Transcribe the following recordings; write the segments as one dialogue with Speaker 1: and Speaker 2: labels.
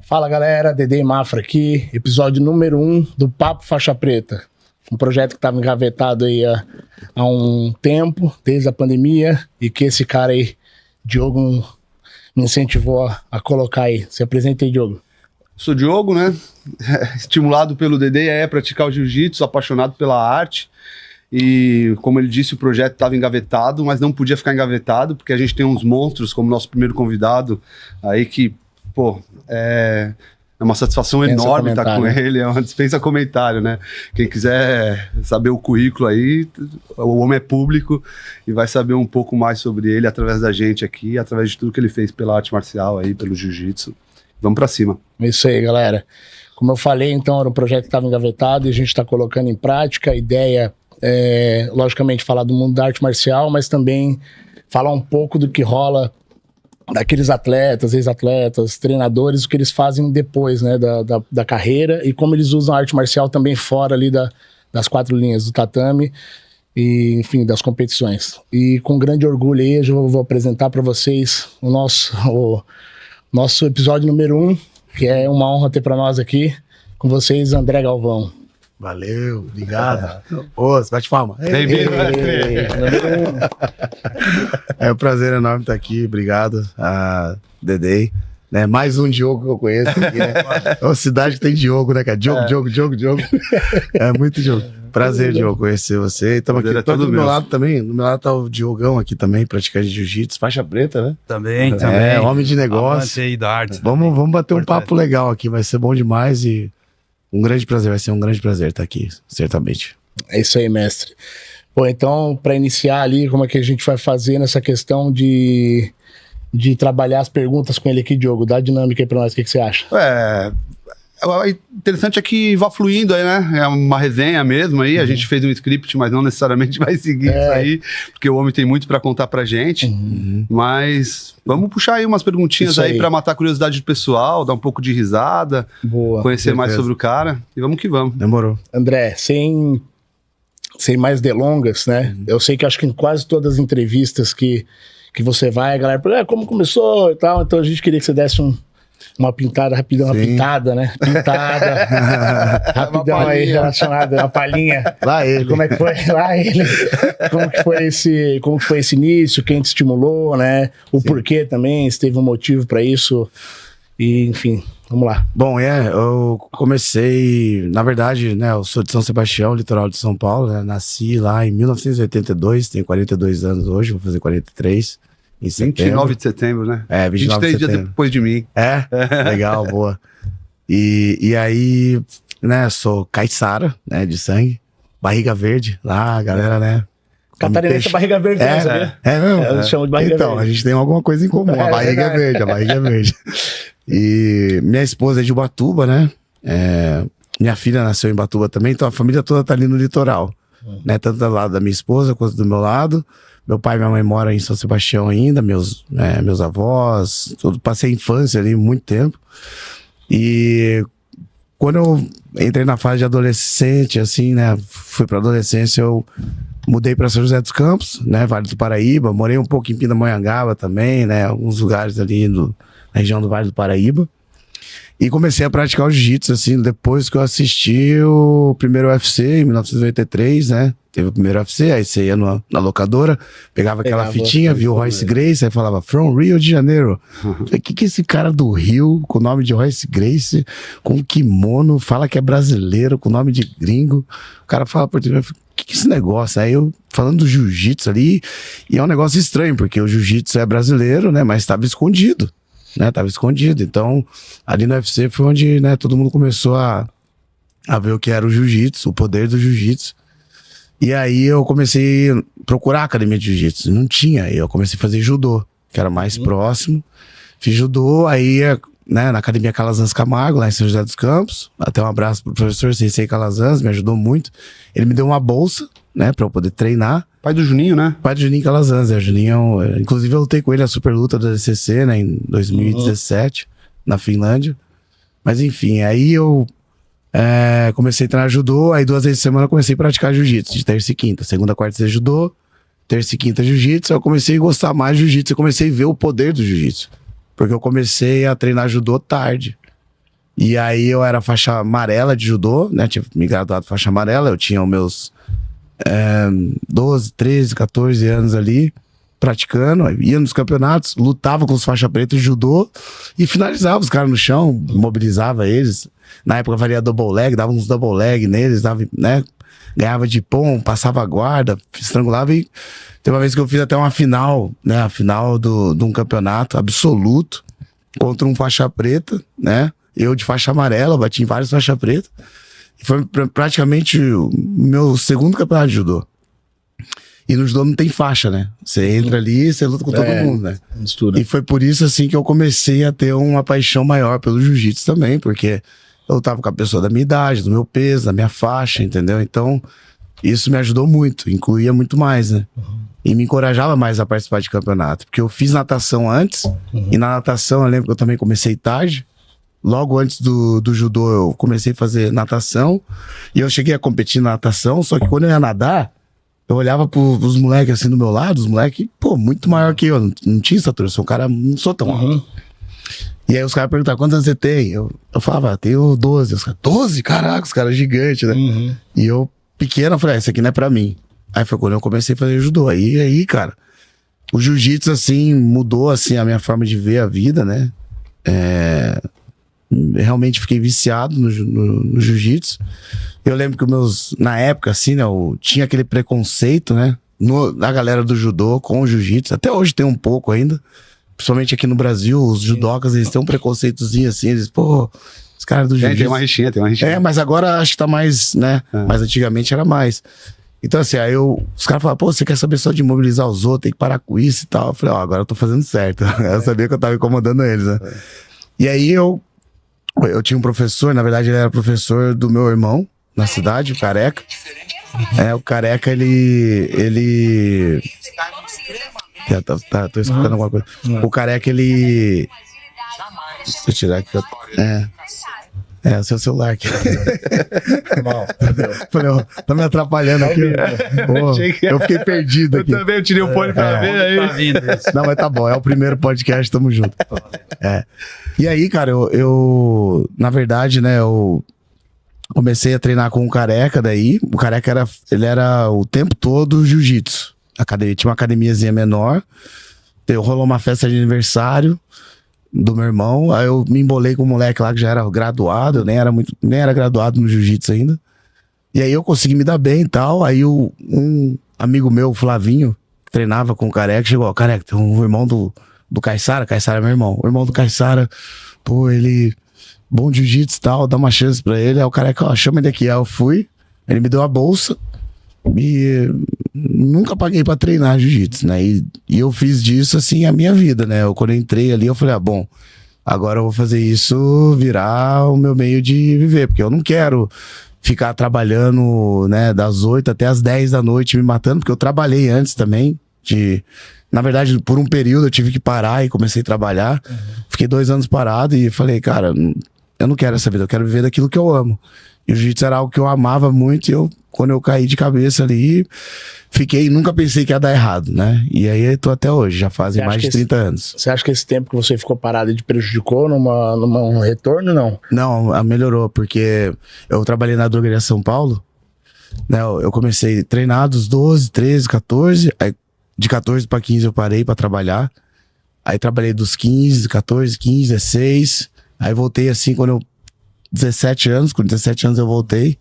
Speaker 1: Fala galera, Dedê Mafra aqui, episódio número 1 do Papo Faixa Preta. Um projeto que estava engavetado aí há um tempo, desde a pandemia, e que esse cara aí, Diogo, me incentivou a colocar aí. Se apresenta aí, Diogo.
Speaker 2: Sou Diogo, né? Estimulado pelo Dedê praticar o jiu-jitsu, apaixonado pela arte. E, como ele disse, o projeto estava engavetado, mas não podia ficar engavetado, porque a gente tem uns monstros, como nosso primeiro convidado aí, que, pô, é uma satisfação enorme estar com ele, é uma dispensa comentário, né? Quem quiser saber o currículo aí, o homem é público e vai saber um pouco mais sobre ele através da gente aqui, através de tudo que ele fez pela arte marcial aí, pelo jiu-jitsu. Vamos pra cima.
Speaker 1: Isso aí, galera. Como eu falei, então, era um projeto que estava engavetado e a gente está colocando em prática. A ideia é, logicamente, falar do mundo da arte marcial, mas também falar um pouco do que rola daqueles atletas, ex-atletas, treinadores, o que eles fazem depois, né, da carreira e como eles usam a arte marcial também fora ali das quatro linhas do tatame e, enfim, das competições. E com grande orgulho aí, eu vou apresentar para vocês o nosso episódio número 1, que é uma honra ter para nós aqui, com vocês, André Galvão.
Speaker 3: Valeu, obrigado. Ô, você bate palma.
Speaker 2: Bem-vindo,
Speaker 3: É um prazer enorme estar aqui, obrigado a Dedê, né? Mais um Diogo que eu conheço aqui, né? É uma cidade que tem Diogo, né, cara? Diogo. É muito Diogo. Prazer, Diogo, conhecer você. Estamos aqui do meu lado também. Do meu lado tá o Diogão aqui também, praticante de jiu-jitsu, faixa preta, né?
Speaker 4: Também.
Speaker 3: É, homem de negócio.
Speaker 4: Amante aí da arte.
Speaker 3: Vamos bater um papo legal aqui, vai ser bom demais e um grande prazer, vai ser um grande prazer estar aqui, certamente.
Speaker 1: É isso aí, mestre. Bom, então, para iniciar ali, como é que a gente vai fazer nessa questão de trabalhar as perguntas com ele aqui, Diogo? Dá a dinâmica aí para nós, o que você acha?
Speaker 2: O interessante é que vá fluindo aí, né? É uma resenha mesmo aí. A gente fez um script, mas não necessariamente vai seguir isso aí, porque o homem tem muito para contar pra gente. Mas vamos puxar aí umas perguntinhas isso aí para matar a curiosidade do pessoal, dar um pouco de risada, conhecer mais sobre o cara. E vamos que vamos.
Speaker 3: Demorou.
Speaker 1: André, sem mais delongas, né? Eu sei que acho que em quase todas as entrevistas que você vai, a galera pergunta, como começou e tal. Então a gente queria que você desse uma pintada rapidão, uma pintada, né? Pintada. Rapidão aí relacionada, uma palhinha.
Speaker 3: Lá ele.
Speaker 1: Como é que foi? Lá ele. Como que foi esse início? Quem te estimulou, né? O porquê também, se teve um motivo para isso. E, enfim, vamos lá.
Speaker 3: Bom, eu comecei, na verdade, né? Eu sou de São Sebastião, litoral de São Paulo, né? Nasci lá em 1982, tenho 42 anos hoje, vou fazer 43. Em
Speaker 2: 29 de setembro, né?
Speaker 3: 23
Speaker 2: dias depois de mim.
Speaker 3: Legal, boa. E aí, né, sou caiçara, né, de sangue, barriga verde, lá, a galera, né.
Speaker 1: Catarinense é barriga verde, né, sabia?
Speaker 3: Mesmo?
Speaker 1: Eu chamo de barriga verde.
Speaker 3: Então, a gente tem alguma coisa em comum, a barriga é verde. E minha esposa é de Ubatuba, né, minha filha nasceu em Ubatuba também, então a família toda tá ali no litoral, né, tanto do lado da minha esposa quanto do meu lado. Meu pai e minha mãe moram em São Sebastião ainda, meus avós, passei a infância ali muito tempo. E quando eu entrei na fase de adolescente, assim, né, fui pra adolescência, eu mudei para São José dos Campos, né, Vale do Paraíba, morei um pouco em Pindamonhangaba também, né, alguns lugares ali na região do Vale do Paraíba. E comecei a praticar o jiu-jitsu, assim, depois que eu assisti o primeiro UFC, em 1983, né? Teve o primeiro UFC, aí você ia na locadora, pegava aquela fitinha, via o Royce Gracie, aí falava, from Rio de Janeiro. Falei, que esse cara do Rio, com o nome de Royce Gracie, com kimono, fala que é brasileiro, com nome de gringo. O cara fala português, eu falei, que é esse negócio? Aí eu, falando do jiu-jitsu ali, e é um negócio estranho, porque o jiu-jitsu é brasileiro, né? Mas estava escondido. Né, tava escondido, então ali no UFC foi onde, né, todo mundo começou a ver o que era o jiu-jitsu, o poder do jiu-jitsu. E aí eu comecei a procurar a academia de jiu-jitsu, não tinha, aí eu comecei a fazer judô, que era mais próximo, fiz judô, aí, né, na academia Calazans Camargo, lá em São José dos Campos, até um abraço pro professor Sensei Calazans, me ajudou muito, ele me deu uma bolsa, né, pra eu poder treinar.
Speaker 2: Pai do Juninho, né?
Speaker 3: Pai do Juninho Calazans, o Juninho, inclusive eu lutei com ele a super luta da DCC, né, em 2017, na Finlândia. Mas enfim, aí eu comecei a treinar judô, aí 2 vezes por semana eu comecei a praticar jiu-jitsu, de terça e quinta. Segunda, quarta e sexta judô, terça e quinta jiu-jitsu, eu comecei a gostar mais de jiu-jitsu, eu comecei a ver o poder do jiu-jitsu. Porque eu comecei a treinar judô tarde. E aí eu era faixa amarela de judô, né? Tinha me graduado faixa amarela, eu tinha os meus 12, 13, 14 anos ali, praticando, ia nos campeonatos, lutava com os faixa preta de judô e finalizava os caras no chão, mobilizava eles. Na época valia double leg, dava uns double leg neles, dava, né? Ganhava de pom, passava a guarda, estrangulava e tem uma vez que eu fiz até uma final, né? A final de um campeonato absoluto contra um faixa preta, né? Eu de faixa amarela, bati em vários faixa preta. E foi praticamente o meu segundo campeonato de judô. E no judô não tem faixa, né? Você entra ali e você luta com todo mundo, né? Mistura. E foi por isso, assim, que eu comecei a ter uma paixão maior pelo jiu-jitsu também, porque eu lutava com a pessoa da minha idade, do meu peso, da minha faixa, entendeu? Então, isso me ajudou muito, incluía muito mais, né? E me encorajava mais a participar de campeonato. Porque eu fiz natação antes, e na natação eu lembro que eu também comecei tarde. Logo antes do judô eu comecei a fazer natação, e eu cheguei a competir na natação, só que quando eu ia nadar, eu olhava pros moleques assim do meu lado, os moleques, pô, muito maior que eu, não tinha estatura, eu sou um cara, não sou tão alto. E aí os caras perguntavam, quantos anos você tem? Eu falava, tenho 12. Os caras, 12? Caraca, os caras gigantes, né? E eu, pequeno, eu falei, isso aqui não é pra mim. Aí foi quando eu comecei a fazer judô. Aí, cara, o jiu-jitsu, assim, mudou, assim, a minha forma de ver a vida, né? Realmente fiquei viciado no jiu-jitsu. Eu lembro que na época, assim, né, tinha aquele preconceito, né, da galera do judô com o jiu-jitsu. Até hoje tem um pouco ainda, principalmente aqui no Brasil, os judocas, eles têm um preconceitozinho assim, eles, pô, os caras do jiu-jitsu.
Speaker 2: Tem uma rixinha.
Speaker 3: Mas agora acho que tá mais, né, mas antigamente era mais. Então assim, aí os caras falavam, pô, você quer saber só de mobilizar os outros, tem que parar com isso e tal. Eu falei, agora eu tô fazendo certo. Eu sabia que eu tava incomodando eles, né. E aí eu tinha um professor, na verdade ele era professor do meu irmão, na cidade, o Careca. O Careca, ele... Tô escutando alguma coisa. O Careca, ele... Deixa eu tirar aqui. O seu celular aqui. Falei, tá me atrapalhando aqui. Eu fiquei perdido aqui.
Speaker 2: Eu também, eu tirei o fone pra ver aí.
Speaker 4: Tá vindo isso.
Speaker 3: Não, mas tá bom, é o primeiro podcast, tamo junto. E aí, cara, eu na verdade, né, eu comecei a treinar com o Careca daí. O Careca ele era o tempo todo jiu-jitsu. Tinha uma academiazinha menor. Rolou uma festa de aniversário do meu irmão. Aí eu me embolei com um moleque lá que já era graduado. Eu nem era graduado no jiu-jitsu ainda. E aí eu consegui me dar bem e tal. Aí um amigo meu, o Flavinho, que treinava com o Careca, chegou, Careca, tem um irmão do Caissara. Caissara é meu irmão. O irmão do Caissara, pô, ele... bom jiu-jitsu e tal, dá uma chance pra ele. Aí o Careca, chama ele aqui. Aí eu fui, ele me deu a bolsa e nunca paguei pra treinar jiu-jitsu, né? E eu fiz disso, assim, a minha vida, né? Quando eu entrei ali, eu falei, bom, agora eu vou fazer isso virar o meu meio de viver, porque eu não quero ficar trabalhando, né, das 8 até as 10 da noite me matando, porque eu trabalhei antes também, na verdade, por um período eu tive que parar e comecei a trabalhar. Fiquei 2 anos parado e falei, cara, eu não quero essa vida, eu quero viver daquilo que eu amo. E o jiu-jitsu era algo que eu amava muito e quando eu caí de cabeça ali, nunca pensei que ia dar errado, né? E aí eu tô até hoje, já fazem mais de 30 anos.
Speaker 1: Você acha que esse tempo que você ficou parado te prejudicou num retorno, não?
Speaker 3: Não, melhorou, porque eu trabalhei na drogaria São Paulo, né? Eu comecei a treinar dos 12, 13, 14, aí de 14 para 15 eu parei para trabalhar. Aí trabalhei dos 15, 14, 15, 16. Aí voltei assim quando eu... 17 anos, com 17 anos eu voltei.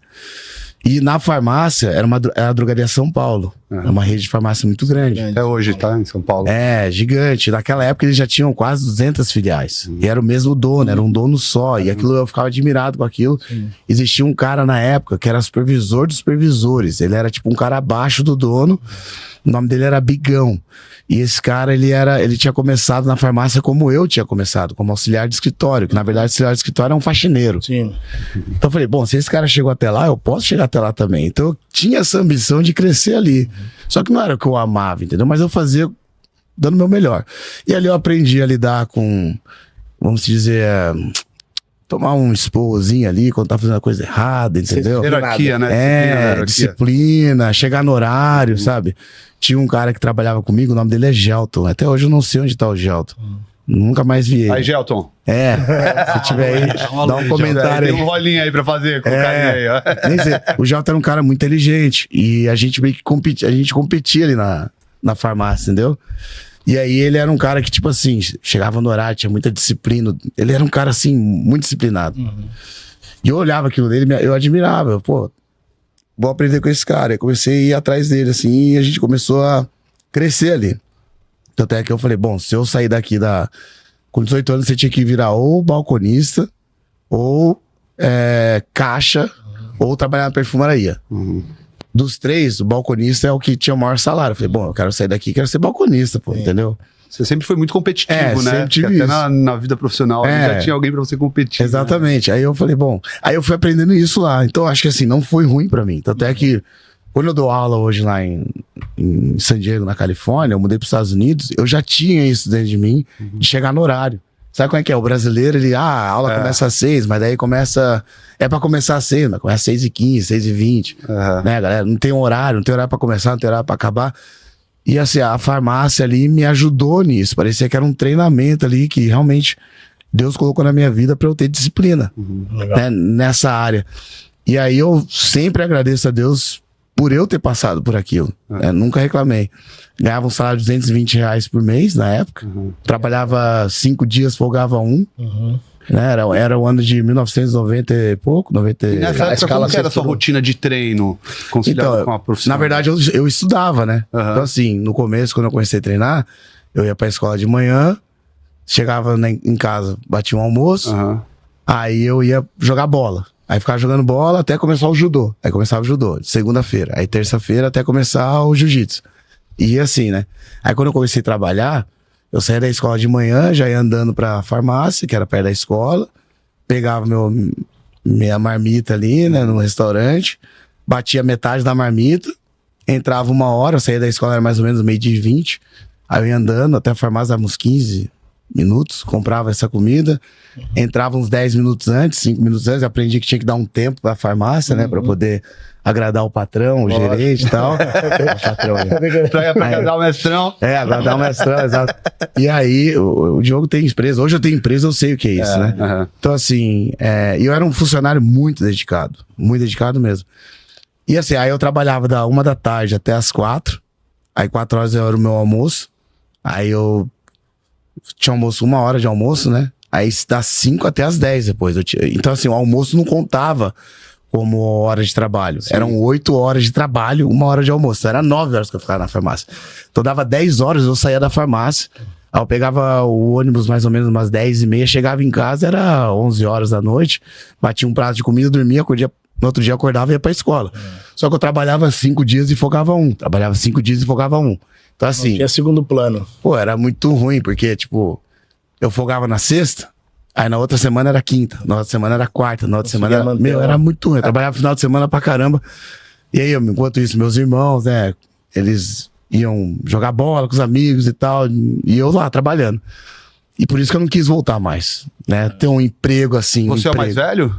Speaker 3: E na farmácia, era a drogaria São Paulo. É uma rede de farmácia muito grande.
Speaker 2: Até hoje, tá? Em São Paulo.
Speaker 3: Gigante. Naquela época eles já tinham quase 200 filiais. E era o mesmo dono, era um dono só. E aquilo eu ficava admirado com aquilo. Existia um cara na época que era supervisor dos supervisores. Ele era tipo um cara abaixo do dono. O nome dele era Bigão. E esse cara, ele tinha começado na farmácia como eu tinha começado, como auxiliar de escritório, que na verdade auxiliar de escritório é um faxineiro.
Speaker 1: Sim.
Speaker 3: Então eu falei, bom, se esse cara chegou até lá, eu posso chegar até lá também. Então eu tinha essa ambição de crescer ali. Só que não era o que eu amava, entendeu? Mas eu fazia dando o meu melhor. E ali eu aprendi a lidar com, vamos dizer, tomar um esporrozinho ali quando tá fazendo a coisa errada, entendeu?
Speaker 2: Hierarquia, né?
Speaker 3: Disciplina, chegar no horário, sabe? Tinha um cara que trabalhava comigo, o nome dele é Gelton. Até hoje eu não sei onde tá o Gelton. Nunca mais vi ele.
Speaker 2: Aí, Gelton.
Speaker 3: Se tiver aí, dá um comentário aí.
Speaker 2: Tem um rolinho aí pra fazer com o carinha aí, ó.
Speaker 3: Nem sei. O Gelton era um cara muito inteligente. E a gente meio que competia ali na farmácia, entendeu? E aí ele era um cara que, tipo assim, chegava no horário, tinha muita disciplina. Ele era um cara, assim, muito disciplinado. E eu olhava aquilo dele, eu admirava. Pô, vou aprender com esse cara. Eu comecei a ir atrás dele, assim, e a gente começou a crescer ali. Tanto é que eu falei, bom, se eu sair daqui com 18 anos, você tinha que virar ou balconista, ou caixa, ou trabalhar na perfumararia. Dos 3, o balconista é o que tinha o maior salário. Eu falei, bom, eu quero sair daqui, quero ser balconista, pô, entendeu?
Speaker 2: Você sempre foi muito competitivo, né?
Speaker 3: Sempre tive
Speaker 2: até
Speaker 3: isso.
Speaker 2: na vida profissional já tinha alguém pra você competir.
Speaker 3: Exatamente.
Speaker 2: Né?
Speaker 3: Aí eu falei, bom, aí eu fui aprendendo isso lá. Então acho que assim, não foi ruim pra mim. Tanto é que quando eu dou aula hoje lá em San Diego, na Califórnia, eu mudei pros Estados Unidos, eu já tinha isso dentro de mim, de chegar no horário. Sabe como é que é? O brasileiro, ele, a aula começa às 6, mas daí começa... É pra começar às 6, mas começa às 6h15, 6h20. Né, galera? Não tem horário pra começar, não tem horário pra acabar. E assim, a farmácia ali me ajudou nisso. Parecia que era um treinamento ali que realmente Deus colocou na minha vida pra eu ter disciplina, né, nessa área. E aí eu sempre agradeço a Deus por eu ter passado por aquilo. Nunca reclamei. Ganhava um salário de R$220 por mês na época. Trabalhava 5 dias, folgava 1. Né? Era o ano de 1990 e pouco. 90...
Speaker 2: E nessa época, como que era a sua rotina de treino conciliada
Speaker 3: então,
Speaker 2: com a profissão?
Speaker 3: Na verdade, eu estudava, né? Então assim, no começo, quando eu comecei a treinar, eu ia pra escola de manhã, chegava em casa, batia um almoço, aí eu ia jogar bola. Aí ficava jogando bola até começar o judô. Aí começava o judô, de segunda-feira. Aí terça-feira até começar o jiu-jitsu. E assim, né? Aí quando eu comecei a trabalhar, eu saía da escola de manhã, já ia andando pra farmácia, que era perto da escola. Pegava minha marmita ali, né? No restaurante. Batia metade da marmita. Entrava 1 hora, eu saía da escola, era mais ou menos 12h20. Aí eu ia andando até a farmácia, uns 15 minutos, comprava essa comida, entrava uns 10 minutos antes, 5 minutos antes, aprendi que tinha que dar um tempo pra farmácia, né, pra poder agradar o patrão, o gerente e tal. O patrão,
Speaker 2: pra agradar o mestrão.
Speaker 3: Agradar o mestrão, exato. E aí, o Diogo tem empresa, hoje eu tenho empresa, eu sei o que é isso, né? Então assim, eu era um funcionário muito dedicado mesmo. E assim, aí eu trabalhava da 1 da tarde até as 4, aí 4 horas era o meu almoço, aí eu tinha almoço, 1 hora de almoço, né? Aí das 5 até as 10 depois. Então, assim, o almoço não contava como hora de trabalho. Sim. Eram 8 horas de trabalho, 1 hora de almoço. Então, era 9 horas que eu ficava na farmácia. Então, dava 10 horas, eu saía da farmácia. Aí eu pegava o ônibus mais ou menos umas 10h30, chegava em casa, era 11 horas da noite, batia um prato de comida, dormia, no outro dia acordava e ia pra escola. Só que eu trabalhava 5 dias e folgava 1. Trabalhava 5 dias e folgava 1. Então, assim...
Speaker 1: Não tinha segundo plano.
Speaker 3: Pô, era muito ruim, porque, tipo, eu folgava na sexta, aí na outra semana era quinta, na outra semana era quarta, na outra semana era... era muito ruim. Eu trabalhava final de semana pra caramba. E aí, enquanto isso, meus irmãos, né, eles iam jogar bola com os amigos e tal, e eu lá, trabalhando. E por isso que eu não quis voltar mais, né? Ter um emprego assim...
Speaker 2: Você é o mais velho?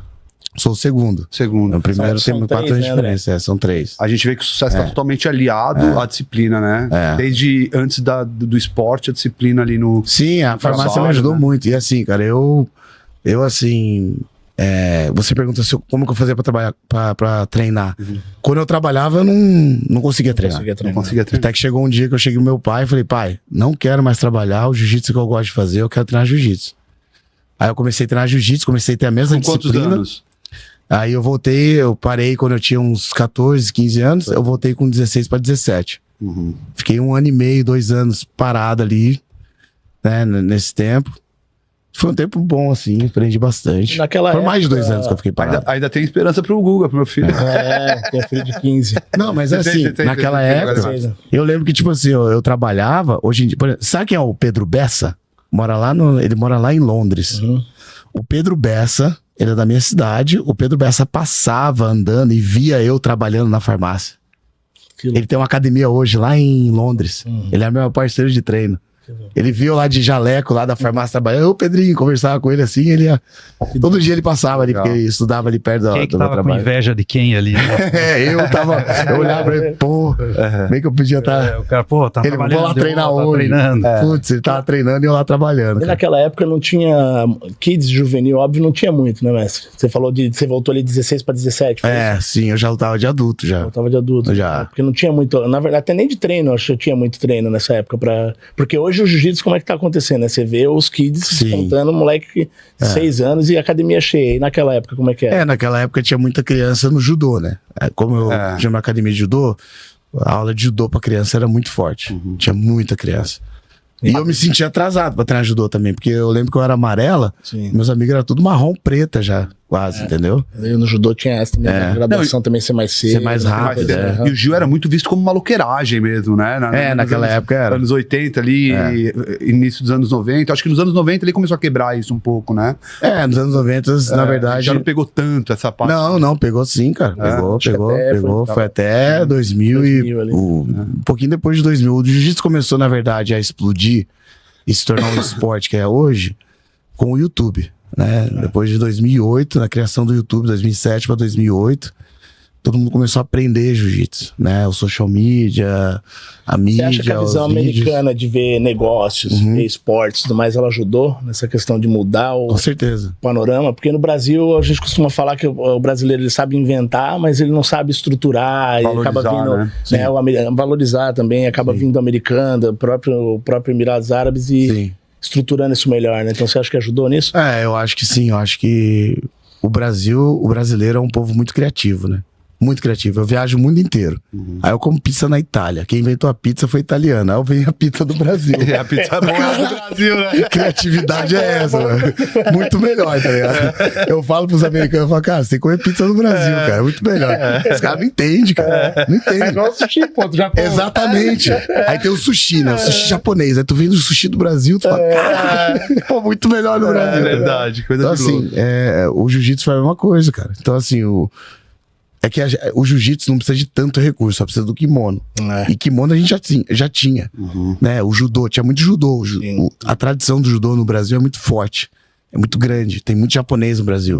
Speaker 3: Sou o segundo.
Speaker 2: O
Speaker 3: primeiro tem 4 anos de diferença, são 3.
Speaker 2: A gente vê que o sucesso está totalmente aliado à disciplina, né? Desde antes do esporte, a disciplina ali no...
Speaker 3: Sim, a farmácia me ajudou muito. E assim, cara, eu assim... você pergunta como que eu fazia pra trabalhar, pra treinar. Quando eu trabalhava, eu não conseguia treinar.
Speaker 2: Não conseguia treinar.
Speaker 3: Até que chegou um dia que eu cheguei com meu pai e falei, pai, não quero mais trabalhar, o jiu-jitsu que eu gosto de fazer, eu quero treinar jiu-jitsu. Aí eu comecei a treinar jiu-jitsu, comecei a ter a mesma disciplina.
Speaker 2: Quantos anos?
Speaker 3: Aí eu parei quando eu tinha uns 14, 15 anos, eu voltei com 16 para 17. Fiquei 1 ano e meio, 2 anos parado ali, né, nesse tempo. Foi um tempo bom, assim, aprendi bastante.
Speaker 1: Naquela
Speaker 3: Foi mais de
Speaker 1: época...
Speaker 3: 2 anos que eu fiquei parado.
Speaker 2: Ainda tem esperança pro Guga, pro meu filho.
Speaker 1: Tem filho de 15.
Speaker 3: Não, mas assim, naquela época, eu lembro que, tipo assim, eu trabalhava, hoje em dia, por exemplo, sabe quem é o Pedro Bessa? Ele mora lá em Londres. O Pedro Bessa, ele é da minha cidade, o Pedro Bessa passava andando e via eu trabalhando na farmácia. Ele tem uma academia hoje lá em Londres. Ele é meu parceiro de treino. Ele viu lá de jaleco, lá da farmácia trabalhando. Ô, Pedrinho, conversava com ele assim, ele ia... Todo dia ele passava ali, porque ele estudava ali perto do
Speaker 4: Quem é que
Speaker 3: meu
Speaker 4: tava com
Speaker 3: trabalho.
Speaker 4: inveja de quem ali? Né?
Speaker 3: Eu olhava pra ele, pô, bem que eu podia estar...
Speaker 4: O cara, pô, tá
Speaker 3: Ele, vou
Speaker 4: trabalhando.
Speaker 3: lá treinar
Speaker 4: tá
Speaker 3: hoje.
Speaker 4: treinando.
Speaker 3: Putz, ele tava treinando e eu lá trabalhando.
Speaker 1: E
Speaker 3: Cara.
Speaker 1: naquela época não tinha kids juvenil, óbvio, não tinha muito, né, mestre? Você falou você voltou ali 16 para 17. Foi isso?
Speaker 3: Sim, eu já lutava de adulto já.
Speaker 1: Eu tava de adulto.
Speaker 3: Já.
Speaker 1: Porque não tinha muito, na verdade, até nem de treino, eu acho que eu tinha muito treino nessa época porque hoje o jiu-jitsu, como é que tá acontecendo, né? Você vê os kids contando, moleque de 6 anos e academia cheia. E naquela época, como é que é?
Speaker 3: Naquela época tinha muita criança no judô, né? Como eu tinha uma academia de judô, a aula de judô pra criança era muito forte. Tinha muita criança. E eu me sentia atrasado pra treinar judô também, porque eu lembro que eu era amarela, meus amigos eram tudo marrom preta já, quase, entendeu?
Speaker 1: Eu no judô tinha essa também, a graduação também ser mais cedo.
Speaker 3: Ser mais rápido,
Speaker 2: E o Gil era muito visto como uma loqueiragem mesmo, né?
Speaker 3: Naquela época era.
Speaker 2: Anos 80 ali, início dos anos 90. Acho que nos anos 90 ele começou a quebrar isso um pouco, né?
Speaker 3: Nos anos 90, na verdade...
Speaker 2: Já não pegou tanto essa parte.
Speaker 3: Não, pegou sim, cara. Pegou. Foi até 2000 e... Um pouquinho depois de 2000. O jiu-jitsu começou, na verdade, a explodir e se tornar um esporte que é hoje com o YouTube, né? Depois de 2008, na criação do YouTube, 2007 para 2008, todo mundo começou a aprender jiu-jitsu, né? O social media, a mídia,
Speaker 1: Você acha que a visão americana de ver negócios, ver esportes e tudo mais, ela ajudou nessa questão de mudar o
Speaker 3: Com certeza.
Speaker 1: panorama? Porque no Brasil a gente costuma falar que o brasileiro ele sabe inventar, mas ele não sabe estruturar,
Speaker 2: Valorizar,
Speaker 1: e acaba vindo,
Speaker 2: né?
Speaker 1: valorizar também, acaba vindo americano, o próprio Emirados Árabes e estruturando isso melhor, né? Então você acha que ajudou nisso?
Speaker 3: Eu acho que sim, eu acho que o brasileiro é um povo muito criativo, né? Muito criativo. Eu viajo o mundo inteiro. Aí eu como pizza na Itália. Quem inventou a pizza foi italiano. Aí eu venho a pizza do Brasil.
Speaker 2: A pizza boa do Brasil, né?
Speaker 3: Criatividade é essa, mano. Muito melhor, tá ligado? Eu falo pros americanos, eu falo, cara, você tem que comer pizza do Brasil, cara. É muito melhor. Os caras não entendem, cara. Não entendem.
Speaker 1: É igual sushi, pô, do Japão.
Speaker 3: Exatamente. Aí tem o sushi, né? O sushi japonês. Aí tu vem do sushi do Brasil, tu fala, cara, pô, muito melhor no Brasil.
Speaker 2: É verdade, coisa
Speaker 3: Então,
Speaker 2: de
Speaker 3: assim, o jiu-jitsu foi a mesma coisa, cara. Então, assim, é que o jiu-jitsu não precisa de tanto recurso, só precisa do kimono. E kimono a gente já tinha. Né? O judô, tinha muito judô. A tradição do judô no Brasil é muito forte. É muito grande. Tem muito japonês no Brasil.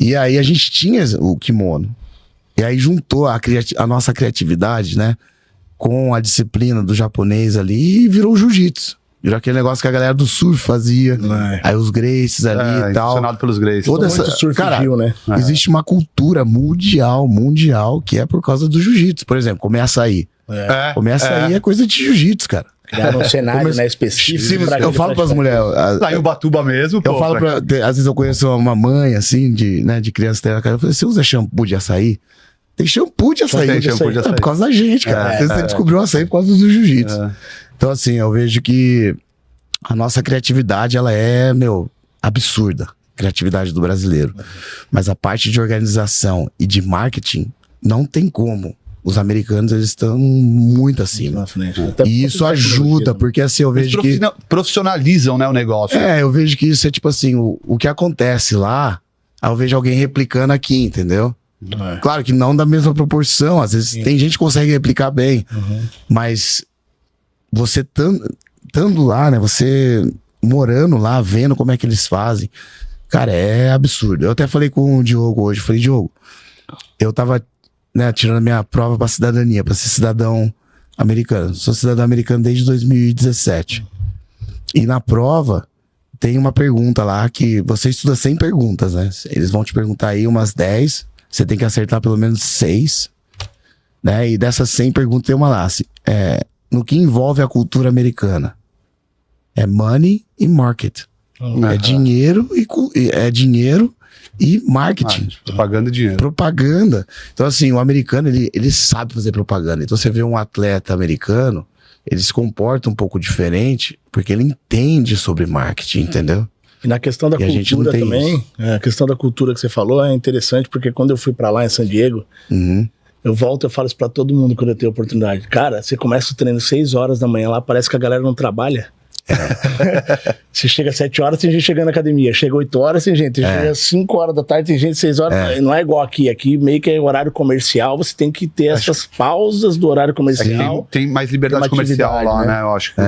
Speaker 3: E aí a gente tinha o kimono. E aí juntou a nossa criatividade, né? Com a disciplina do japonês ali e virou o jiu-jitsu. Virou aquele negócio que a galera do surf fazia. Aí os Gracies ali e tal.
Speaker 2: Impressionado pelos Gracies.
Speaker 3: Toda essa, cara,
Speaker 1: né?
Speaker 3: existe uma cultura mundial, que é por causa do jiu-jitsu. Por exemplo, comer açaí. Comer açaí é coisa de jiu-jitsu, cara.
Speaker 1: Criar um cenário, né, específico.
Speaker 3: Eu falo pras mulheres...
Speaker 2: Lá em Ubatuba mesmo,
Speaker 3: eu falo às vezes eu conheço uma mãe, assim, de criança, eu falei, você usa shampoo de açaí? Tem shampoo de açaí.
Speaker 2: Tem shampoo de açaí.
Speaker 3: É por causa da gente, cara. Você descobriu o açaí por causa do jiu-jitsu. Então, assim, eu vejo que a nossa criatividade, ela é, absurda. Criatividade do brasileiro. Mas a parte de organização e de marketing, não tem como. Os americanos, eles estão muito acima. E isso ajuda, porque assim, eu vejo que...
Speaker 2: profissionalizam, né, o negócio.
Speaker 3: Eu vejo que isso é tipo assim, o que acontece lá, aí eu vejo alguém replicando aqui, entendeu? Claro que não da mesma proporção, às vezes tem gente que consegue replicar bem, mas você estando lá, né, você morando lá, vendo como é que eles fazem, cara, é absurdo. Eu até falei com o Diogo hoje, falei, Diogo, eu tava, né, tirando a minha prova pra cidadania, pra ser cidadão americano. Sou cidadão americano desde 2017. E na prova tem uma pergunta lá que você estuda 100 perguntas, né? Eles vão te perguntar aí umas 10, você tem que acertar pelo menos 6, né? E dessas 100 perguntas tem uma lá, no que envolve a cultura americana. É money e market. É dinheiro e marketing.
Speaker 2: Propaganda e dinheiro.
Speaker 3: Propaganda. Então, assim, o americano, ele sabe fazer propaganda. Então, você vê um atleta americano, ele se comporta um pouco diferente, porque ele entende sobre marketing, entendeu?
Speaker 1: E na questão da cultura também, a questão da cultura que você falou é interessante, porque quando eu fui pra lá em San Diego, eu volto e falo isso pra todo mundo quando eu tenho oportunidade. Cara, você começa o treino 6 horas da manhã lá, parece que a galera não trabalha. Você chega às 7 horas, tem gente chegando na academia. Chega 8 horas, tem gente. Chega às 5 horas da tarde, tem gente 6 horas. Não é igual aqui. Aqui meio que é horário comercial, você tem que ter essas pausas do horário comercial.
Speaker 2: Tem mais liberdade comercial lá, né? Eu acho que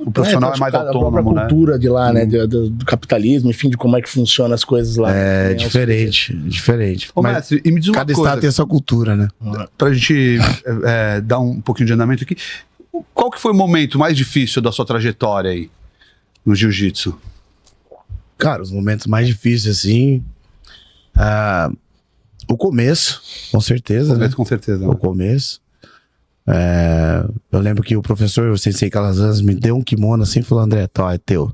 Speaker 2: o profissional é mais autônomo,
Speaker 1: a própria cultura de lá, né? Do capitalismo, enfim, de como é que funcionam as coisas lá.
Speaker 3: É diferente.
Speaker 2: Ô, mestre, e me diz uma
Speaker 3: cada
Speaker 2: coisa.
Speaker 3: estado tem a sua cultura, né?
Speaker 2: Pra gente dar um pouquinho de andamento aqui. Qual que foi o momento mais difícil da sua trajetória aí no jiu-jitsu?
Speaker 3: Cara, os momentos mais difíceis, assim... o começo, com certeza, né?
Speaker 2: Com certeza.
Speaker 3: O começo. Eu lembro que o professor, o Sensei Calazans, me deu um kimono assim e falou, André, tó, é teu.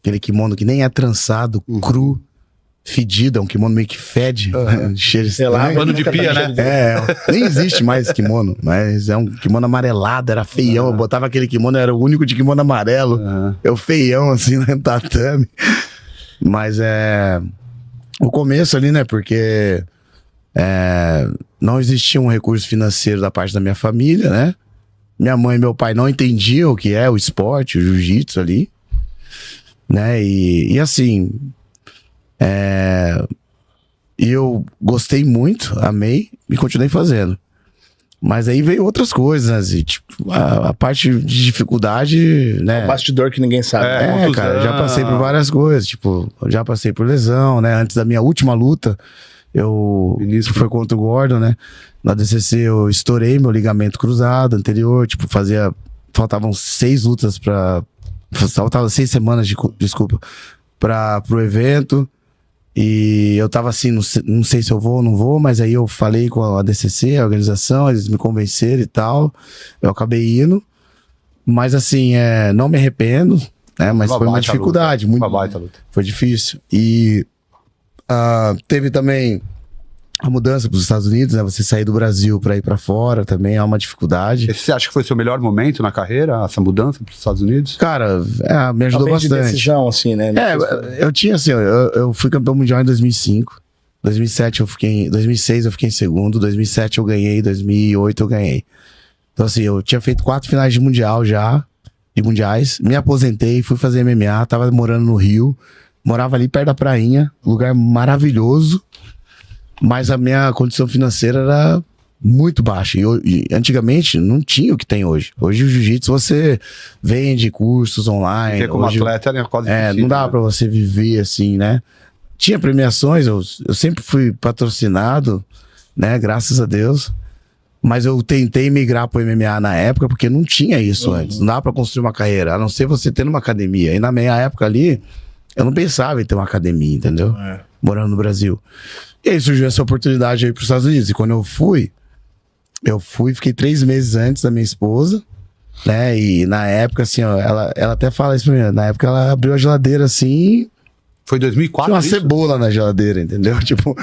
Speaker 3: Aquele kimono que nem é trançado, cru, fedido, é um kimono meio que fede, cheiro estranho.
Speaker 2: Pano de pia, né?
Speaker 3: Nem existe mais esse kimono, mas é um kimono amarelado, era feião. Eu botava aquele kimono, era o único de kimono amarelo. Eu feião, assim, no tatame. Mas o começo ali, né? Porque não existia um recurso financeiro da parte da minha família, né? Minha mãe e meu pai não entendiam o que é o esporte, o jiu-jitsu ali, né? E assim... eu gostei muito, amei e continuei fazendo. Mas aí veio outras coisas, né? Assim, tipo, a parte de dificuldade, né?
Speaker 1: O bastidor que ninguém sabe.
Speaker 3: Cara, já passei por várias coisas. Tipo, já passei por lesão, né? Antes da minha última luta, que foi contra o Gordon, né? Na DCC eu estourei meu ligamento cruzado anterior, tipo, faltavam 6 lutas faltavam 6 semanas, desculpa, pro evento. E eu tava assim, não sei se eu vou ou não vou, mas aí eu falei com a DCC, a organização, eles me convenceram e tal. Eu acabei indo. Mas assim, não me arrependo, né? Mas foi uma dificuldade. Uma
Speaker 2: baita luta.
Speaker 3: Foi difícil. E teve também a mudança para os Estados Unidos, né? Você sair do Brasil para ir para fora também é uma dificuldade.
Speaker 2: Você acha que foi seu melhor momento na carreira, essa mudança para os Estados Unidos?
Speaker 3: Cara, me ajudou
Speaker 1: talvez
Speaker 3: bastante.
Speaker 1: De decisão, assim, né?
Speaker 3: Eu tinha assim, eu fui campeão mundial em 2005. 2006 eu fiquei em segundo, 2007 eu ganhei, 2008 eu ganhei. Então assim, eu tinha feito 4 finais de mundial já, de mundiais, me aposentei, fui fazer MMA, tava morando no Rio, morava ali perto da prainha, lugar maravilhoso. Mas a minha condição financeira era muito baixa. E antigamente não tinha o que tem hoje. Hoje o jiu-jitsu você vende cursos online.
Speaker 2: Porque como atleta era quase
Speaker 3: difícil, não dava pra você viver assim, né? Tinha premiações, eu sempre fui patrocinado, né? Graças a Deus. Mas eu tentei migrar pro MMA na época porque não tinha isso antes. Não dava pra construir uma carreira, a não ser você tendo uma academia. E na minha época ali, eu não pensava em ter uma academia, entendeu? Morando no Brasil. E aí surgiu essa oportunidade aí pros Estados Unidos. E quando eu fui, fiquei 3 meses antes da minha esposa, né? E na época, assim, ó, ela até fala isso pra mim, na época ela abriu a geladeira assim...
Speaker 2: Foi 2004
Speaker 3: tinha uma cebola na geladeira, entendeu? Tipo,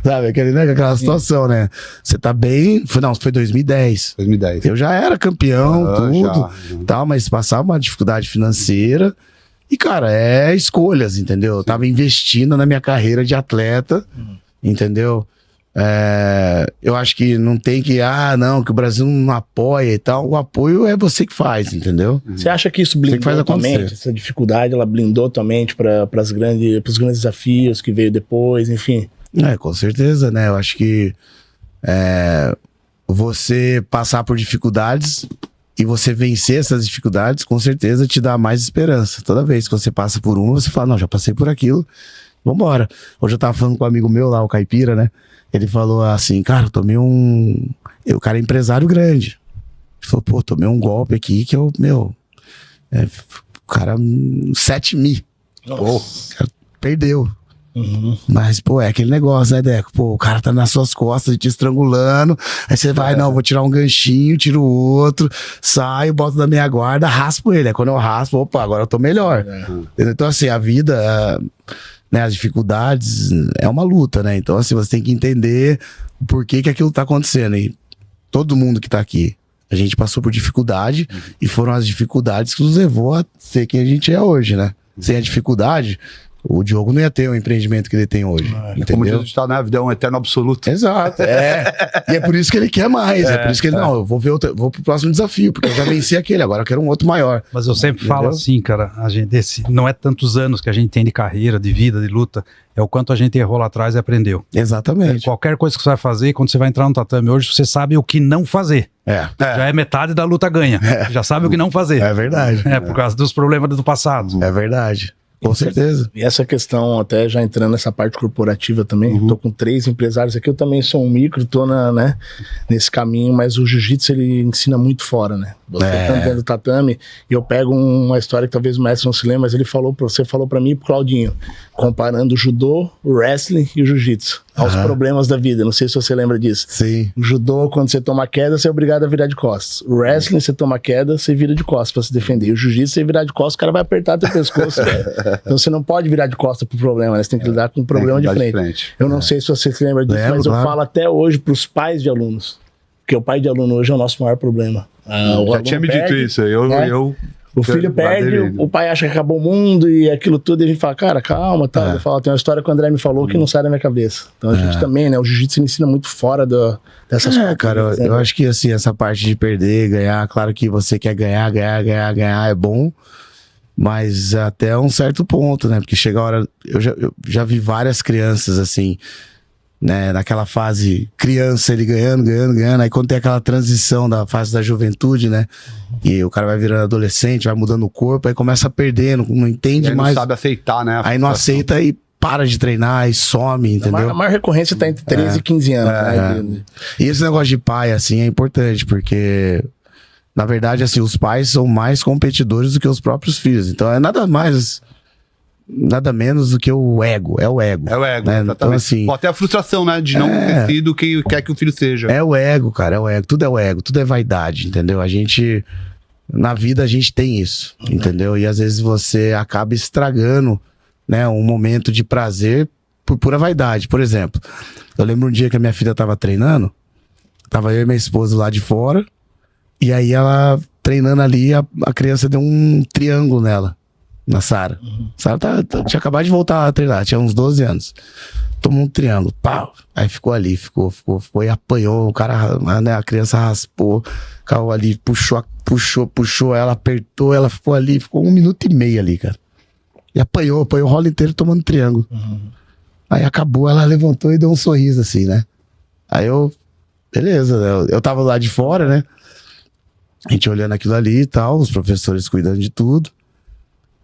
Speaker 3: sabe, aquela situação, né? Você tá bem... Foi 2010.
Speaker 2: 2010.
Speaker 3: Eu já era campeão, tudo, tal, mas passava uma dificuldade financeira. E, cara, escolhas, entendeu? Eu tava investindo na minha carreira de atleta, entendeu? Eu acho que não tem que, que o Brasil não apoia e tal. O apoio é você que faz, entendeu?
Speaker 1: Você acha que isso blindou tua mente? Essa dificuldade, ela blindou tua mente para os grandes desafios que veio depois, enfim?
Speaker 3: Com certeza, né? Eu acho que você passar por dificuldades e você vencer essas dificuldades, com certeza te dá mais esperança. Toda vez que você passa por uma, você fala, não, já passei por aquilo, vambora. Hoje eu tava falando com um amigo meu lá, o Caipira, né? Ele falou assim, cara, eu tomei o cara é empresário grande. Ele falou, pô, tomei um golpe aqui que o cara, 7 mil. Pô, o cara perdeu. Mas, pô, é aquele negócio, né, Deco? Pô, o cara tá nas suas costas te estrangulando. Aí você vai, não, vou tirar um ganchinho, tiro o outro, saio, boto na minha guarda, raspo ele. Aí quando eu raspo, opa, agora eu tô melhor. Então, assim, a vida, né, as dificuldades, é uma luta, né? Então, assim, você tem que entender o porquê que aquilo tá acontecendo. E todo mundo que tá aqui, a gente passou por dificuldade e foram as dificuldades que nos levou a ser quem a gente é hoje, né? Sem a dificuldade... o Diogo não ia ter o empreendimento que ele tem hoje.
Speaker 2: Como diz
Speaker 3: Entendeu?
Speaker 2: o ditado, né? A vida é um eterno absoluto.
Speaker 3: Exato, e é por isso que ele quer mais, é por isso que ele, não, eu vou ver vou pro próximo desafio, porque eu já venci aquele, agora eu quero um outro maior.
Speaker 4: Mas eu sempre falo assim, cara, a gente, não é tantos anos que a gente tem de carreira, de vida, de luta, é o quanto a gente errou lá atrás e aprendeu.
Speaker 3: Exatamente.
Speaker 4: Qualquer coisa que você vai fazer, quando você vai entrar no tatame hoje, você sabe o que não fazer. Já é metade da luta ganha. Já sabe o que não fazer.
Speaker 3: É verdade.
Speaker 4: Por causa dos problemas do passado.
Speaker 3: É verdade. Com certeza.
Speaker 1: E essa questão, até já entrando nessa parte corporativa também, tô com 3 empresários aqui, eu também sou um micro, tô nesse caminho, mas o jiu-jitsu ele ensina muito fora, né? Você tá dentro do tatame, e eu pego uma história que talvez o mestre não se lembre, mas você falou pra mim e pro Claudinho, comparando o judô, o wrestling e o jiu-jitsu, aos problemas da vida, não sei se você lembra disso.
Speaker 3: Sim.
Speaker 1: O judô, quando você toma queda, você é obrigado a virar de costas. O wrestling, você toma queda, você vira de costas pra se defender. O jiu-jitsu, você virar de costas, o cara vai apertar teu pescoço, velho. Então você não pode virar de costas pro problema, né? Você tem que lidar com o problema de frente. Eu não sei se você se lembra disso, mas eu falo até hoje pros pais de alunos, porque o pai de aluno hoje é o nosso maior problema.
Speaker 2: Já tinha me dito isso,
Speaker 1: o filho perde, o pai acha que acabou o mundo e aquilo tudo, e a gente fala, cara, calma, tá? Eu falo, tem uma história que o André me falou que não sai da minha cabeça. Então a gente também, né? O jiu-jitsu ensina muito fora dessas coisas.
Speaker 3: Cara, eu acho que assim, essa parte de perder, ganhar, claro que você quer ganhar é bom, mas até um certo ponto, né? Porque chega a hora, eu já vi várias crianças assim, né, naquela fase criança, ele ganhando, aí quando tem aquela transição da fase da juventude, né, e o cara vai virando adolescente, vai mudando o corpo, aí começa a perder, não entende mais.
Speaker 2: Não sabe aceitar, né?
Speaker 3: Aí não aceita e para de treinar e some, entendeu?
Speaker 1: A maior recorrência tá entre 13 e 15 anos. Né?
Speaker 3: E esse negócio de pai, assim, é importante, porque na verdade, assim, os pais são mais competidores do que os próprios filhos, então é nada menos do que o ego, é o ego.
Speaker 2: É o ego,
Speaker 3: né?
Speaker 2: exatamente.
Speaker 3: Então, assim,
Speaker 2: até a frustração, né, de não ter sido o que quer que o filho seja.
Speaker 3: É o ego, cara, é o ego, tudo é vaidade, entendeu? Na vida a gente tem isso, entendeu? E às vezes você acaba estragando, né, um momento de prazer por pura vaidade. Por exemplo, eu lembro um dia que a minha filha tava treinando, tava eu e minha esposa lá de fora, e aí ela treinando ali, a criança deu um triângulo nela. Na Sara. Sara tinha acabado de voltar a treinar, tinha uns 12 anos. Tomou um triângulo, pau. Aí ficou ali, ficou e apanhou. O cara, né, a criança raspou, caiu ali, puxou ela, apertou, ela ficou ali, ficou 1 minuto e meio ali, cara. E apanhou o rolo inteiro tomando triângulo. Aí acabou, ela levantou e deu um sorriso assim, né? Aí beleza, eu tava lá de fora, né? A gente olhando aquilo ali e tal, os professores cuidando de tudo.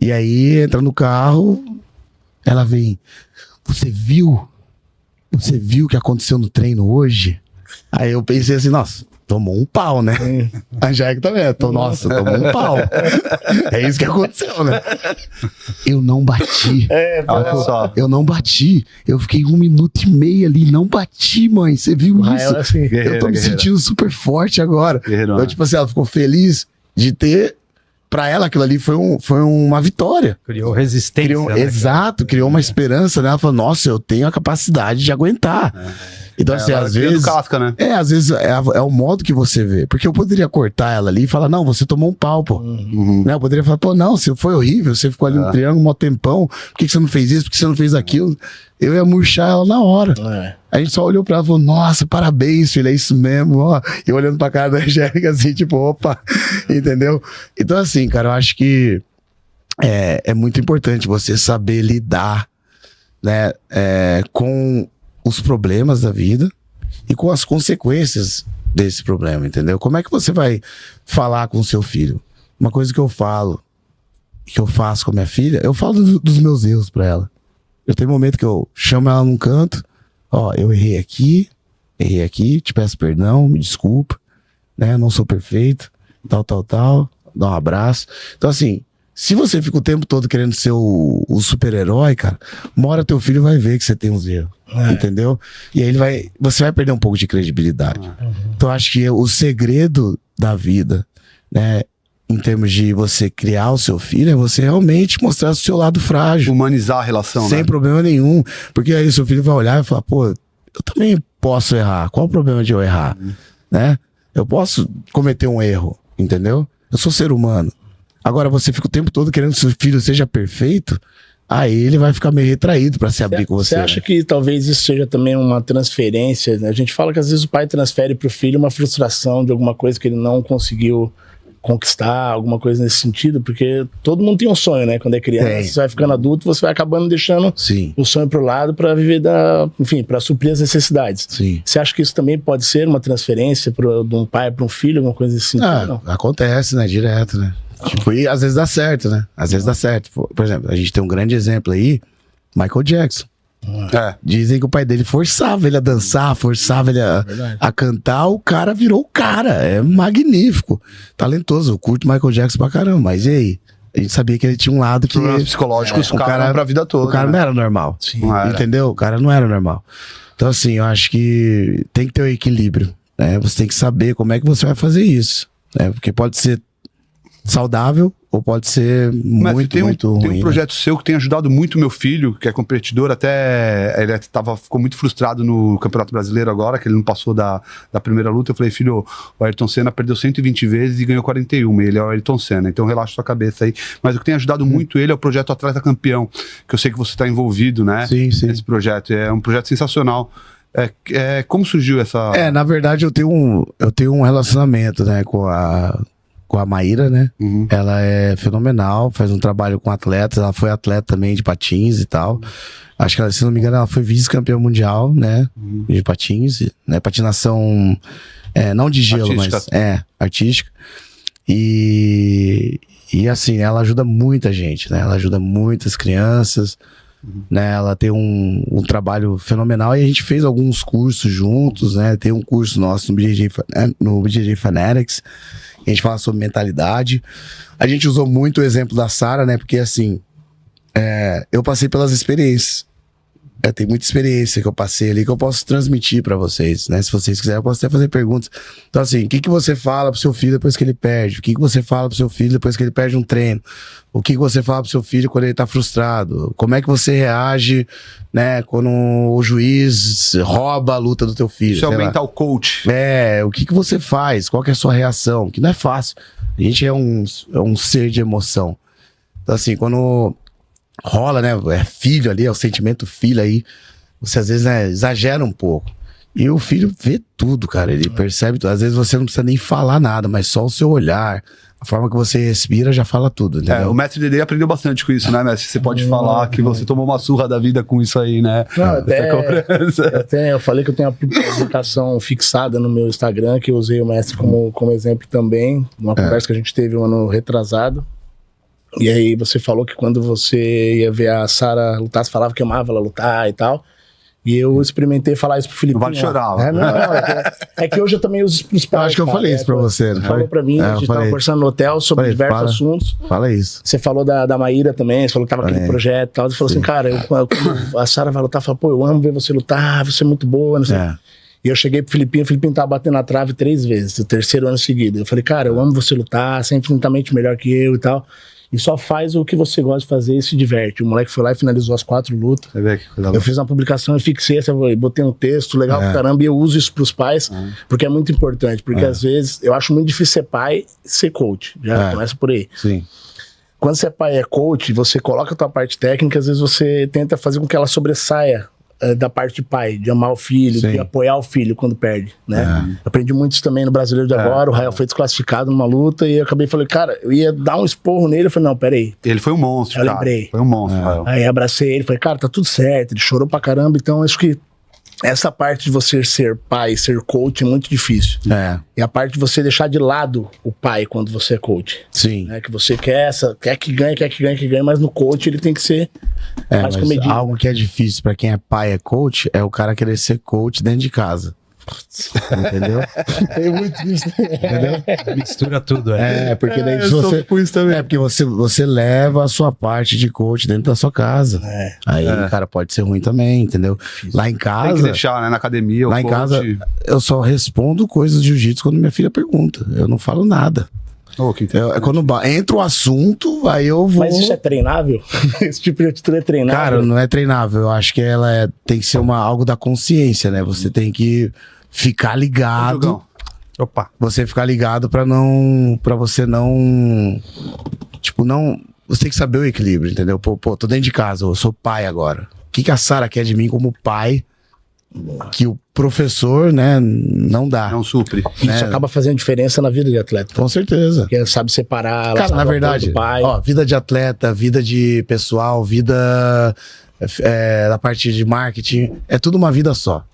Speaker 3: E aí, entra no carro, ela vem, você viu o que aconteceu no treino hoje? Aí eu pensei assim, nossa, tomou um pau, né? A Jaque também, nossa, tomou um pau. É isso que aconteceu, né? Eu não bati.
Speaker 2: Olha só.
Speaker 3: Eu não bati. Eu fiquei 1 minuto e meio ali, não bati, mãe. Você viu isso?
Speaker 1: Assim,
Speaker 3: eu tô me sentindo super forte agora. Então, tipo assim, ela ficou feliz de ter... Pra ela, aquilo ali foi uma vitória.
Speaker 4: Criou resistência.
Speaker 3: Exato, criou uma esperança, né? Ela falou, nossa, eu tenho a capacidade de aguentar. Então, assim, às vezes...
Speaker 2: casca, né?
Speaker 3: Às vezes é o modo que você vê. Porque eu poderia cortar ela ali e falar, não, você tomou um pau, pô. Né? Eu poderia falar, pô, não, foi horrível, você ficou ali no triângulo um tempão, por que você não fez isso, por que você não fez aquilo? Eu ia murchar ela na hora. A gente só olhou pra ela e falou, nossa, parabéns, filho, é isso mesmo, ó. E olhando pra cara da Angélica assim, tipo, opa, entendeu? Então, assim, cara, eu acho que é muito importante você saber lidar, né, com os problemas da vida e com as consequências desse problema, entendeu? Como é que você vai falar com o seu filho? Uma coisa que eu falo, que eu faço com a minha filha, eu falo dos meus erros pra ela. Eu tenho um momento que eu chamo ela num canto, ó, eu errei aqui, te peço perdão, me desculpa, né, não sou perfeito, tal, dá um abraço. Então, assim, se você fica o tempo todo querendo ser o super-herói, cara, uma hora teu filho vai ver que você tem uns erros, entendeu? E aí você vai perder um pouco de credibilidade. Então, acho que o segredo da vida, né, em termos de você criar o seu filho, é você realmente mostrar o seu lado frágil.
Speaker 2: Humanizar a relação,
Speaker 3: sem problema nenhum. Porque aí o seu filho vai olhar e falar, pô, eu também posso errar. Qual o problema de eu errar? Né? Eu posso cometer um erro, entendeu? Eu sou ser humano. Agora, você fica o tempo todo querendo que seu filho seja perfeito, aí ele vai ficar meio retraído pra se abrir com você.
Speaker 1: Você acha que talvez isso seja também uma transferência? Né? A gente fala que às vezes o pai transfere pro filho uma frustração de alguma coisa que ele não conseguiu conquistar, alguma coisa nesse sentido, porque todo mundo tem um sonho, né? Quando é criança, você vai ficando adulto, você vai acabando deixando o sonho pro lado para viver enfim, para suprir as necessidades.
Speaker 3: Sim.
Speaker 1: Você acha que isso também pode ser uma transferência de um pai para um filho, alguma coisa nesse sentido? Não?
Speaker 3: Acontece, né? Direto, né? Tipo, e às vezes dá certo, né? Às vezes dá certo. Por exemplo, a gente tem um grande exemplo aí, Michael Jackson. Dizem que o pai dele forçava ele a dançar, forçava ele a cantar, o cara virou o cara. É magnífico, talentoso. Eu curto Michael Jackson pra caramba, mas e aí? A gente sabia que ele tinha um lado que...
Speaker 2: Problemas psicológicos, o cara pra vida toda.
Speaker 3: O cara não era normal. Entendeu? O cara não era normal. Então, assim, eu acho que tem que ter um equilíbrio, né? Você tem que saber como é que você vai fazer isso, né? Porque pode ser saudável ou pode ser muito ruim.
Speaker 2: Tem um projeto seu que tem ajudado muito meu filho, que é competidor, até ele ficou muito frustrado no Campeonato Brasileiro agora, que ele não passou da primeira luta. Eu falei, filho, o Ayrton Senna perdeu 120 vezes e ganhou 41, ele é o Ayrton Senna, então relaxa sua cabeça aí. Mas o que tem ajudado muito ele é o projeto Atleta Campeão, que eu sei que você está envolvido, né? Sim. Nesse projeto, é um projeto sensacional. Como surgiu essa...
Speaker 3: na verdade eu tenho um relacionamento, né, com a Maíra, né? Ela é fenomenal, faz um trabalho com atletas, ela foi atleta também de patins e tal. Acho que ela, se não me engano, ela foi vice-campeã mundial, né? De patins, né? Patinação, não de gelo, artística. Mas artística. E assim, ela ajuda muita gente, né? Ela ajuda muitas crianças, né? Ela tem um trabalho fenomenal e a gente fez alguns cursos juntos, né? Tem um curso nosso no BJJ Fanatics. A gente fala sobre mentalidade. A gente usou muito o exemplo da Sara, né? Porque assim, eu passei pelas experiências. Tem muita experiência que eu passei ali que eu posso transmitir pra vocês, né? Se vocês quiserem, eu posso até fazer perguntas. Então assim, o que você fala pro seu filho depois que ele perde? O que você fala pro seu filho depois que ele perde um treino? O que você fala pro seu filho quando ele tá frustrado? Como é que você reage, né? Quando o juiz rouba a luta do teu filho?
Speaker 2: Isso é o mental coach.
Speaker 3: O que você faz? Qual que é a sua reação? Que não é fácil. A gente é um ser de emoção. Então assim, quando rola, né? É filho ali, é o sentimento filho aí. Você às vezes exagera um pouco. E o filho vê tudo, cara. Ele percebe tudo. Às vezes você não precisa nem falar nada, mas só o seu olhar, a forma que você respira já fala tudo, entendeu?
Speaker 2: O mestre Dedê aprendeu bastante com isso, né, mestre? Você pode falar que você tomou uma surra da vida com isso aí, né?
Speaker 1: Não, eu falei que eu tenho uma publicação fixada no meu Instagram, que eu usei o mestre como exemplo também, numa conversa que a gente teve um ano retrasado. E aí você falou que quando você ia ver a Sara lutar, você falava que amava ela lutar e tal. E eu experimentei falar isso pro Felipe.
Speaker 2: Não vale chorar.
Speaker 1: É que hoje eu também uso pros pais.
Speaker 3: Acho que eu falei isso pra você.
Speaker 1: Você falou pra mim, a gente tava conversando no hotel sobre diversos assuntos.
Speaker 3: Fala isso.
Speaker 1: Você falou da Maíra também, você falou que tava aquele projeto e tal. Você falou assim, cara, a Sara vai lutar, fala, pô, eu amo ver você lutar, você é muito boa, não sei. E eu cheguei pro Filipinho, o Filipinho tava batendo na trave 3 vezes, o 3º ano seguido. Eu falei, cara, eu amo você lutar, você é infinitamente melhor que eu e tal. E só faz o que você gosta de fazer e se diverte. O moleque foi lá e finalizou as 4 lutas. Eu fiz uma publicação, eu fixei, botei um texto legal pra caramba, e eu uso isso pros pais, porque é muito importante. Porque às vezes, eu acho muito difícil ser pai e ser coach. Já começa por aí.
Speaker 3: Sim.
Speaker 1: Quando você é pai e é coach, você coloca a tua parte técnica, às vezes você tenta fazer com que ela sobressaia da parte de pai, de amar o filho, de apoiar o filho quando perde, né? Aprendi muito isso também no Brasileiro de agora. O Rael foi desclassificado numa luta e eu acabei, falei, cara, eu ia dar um esporro nele. Eu falei, não, peraí.
Speaker 2: Ele foi um monstro,
Speaker 1: eu lembrei.
Speaker 2: Foi um monstro, Rael.
Speaker 1: Aí abracei ele, falei, cara, tá tudo certo. Ele chorou pra caramba, então acho que essa parte de você ser pai, ser coach é muito difícil. E a parte de você deixar de lado o pai quando você é coach.
Speaker 3: Sim.
Speaker 1: Né? Que você quer que ganhe, mas no coach ele tem que ser mais comedido.
Speaker 3: Algo que é difícil pra quem é pai, é coach, é o cara querer ser coach dentro de casa. Entendeu?
Speaker 1: Tem muito isso.
Speaker 4: Entendeu? Mistura tudo.
Speaker 3: Porque daí você... porque você leva a sua parte de coach dentro da sua casa. Aí o cara pode ser ruim também, entendeu? Lá em casa...
Speaker 2: Tem que deixar, né? Na academia,
Speaker 3: lá em casa, eu só respondo coisas de jiu-jitsu quando minha filha pergunta. Eu não falo nada. Quando entra o assunto, aí eu vou...
Speaker 1: Mas isso é treinável? Esse tipo de atitude é treinável?
Speaker 3: Cara, não é treinável. Eu acho que ela tem que ser algo da consciência, né? Você tem que ficar ligado. Você ficar ligado pra você não... Tipo, não... você tem que saber o equilíbrio, entendeu? Pô, tô dentro de casa, eu sou pai agora. O que a Sara quer de mim como pai que o professor, né, não dá?
Speaker 2: Não supre.
Speaker 1: Isso acaba fazendo diferença na vida de atleta.
Speaker 3: Com certeza.
Speaker 1: Porque sabe separar, ela
Speaker 3: Cara,
Speaker 1: sabe
Speaker 3: na
Speaker 1: o apoio
Speaker 3: verdade,
Speaker 1: do pai.
Speaker 3: ó, vida de atleta, vida de pessoal, vida da parte de marketing, é tudo uma vida só.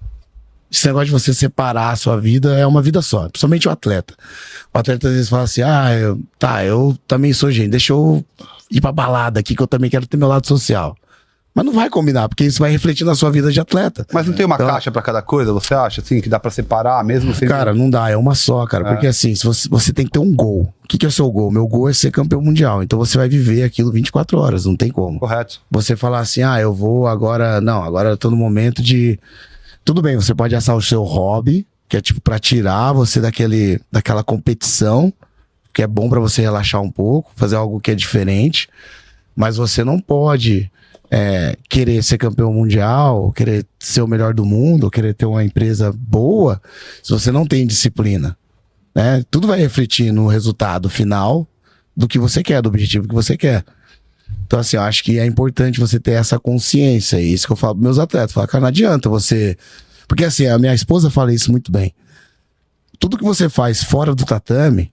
Speaker 3: Esse negócio de você separar a sua vida é uma vida só, principalmente o atleta. O atleta às vezes fala assim, eu também sou gente, deixa eu ir pra balada aqui que eu também quero ter meu lado social. Mas não vai combinar, porque isso vai refletir na sua vida de atleta.
Speaker 2: Mas não tem uma caixa pra cada coisa, você acha, assim, que dá pra separar mesmo sem...
Speaker 3: Cara, não dá, é uma só, cara. Porque assim, se você tem que ter um gol. O que é o seu gol? Meu gol é ser campeão mundial. Então você vai viver aquilo 24 horas, não tem como.
Speaker 2: Correto.
Speaker 3: Você falar assim, eu vou agora... Não, agora eu tô no momento de... Tudo bem, você pode assar o seu hobby, que é tipo pra tirar você daquela competição, que é bom pra você relaxar um pouco, fazer algo que é diferente. Mas você não pode... querer ser campeão mundial, querer ser o melhor do mundo, querer ter uma empresa boa, se você não tem disciplina, né? Tudo vai refletir no resultado final do que você quer, do objetivo que você quer. Então, assim, eu acho que é importante você ter essa consciência. É isso que eu falo para meus atletas. Falo, cara, não adianta você... Porque, assim, a minha esposa fala isso muito bem. Tudo que você faz fora do tatame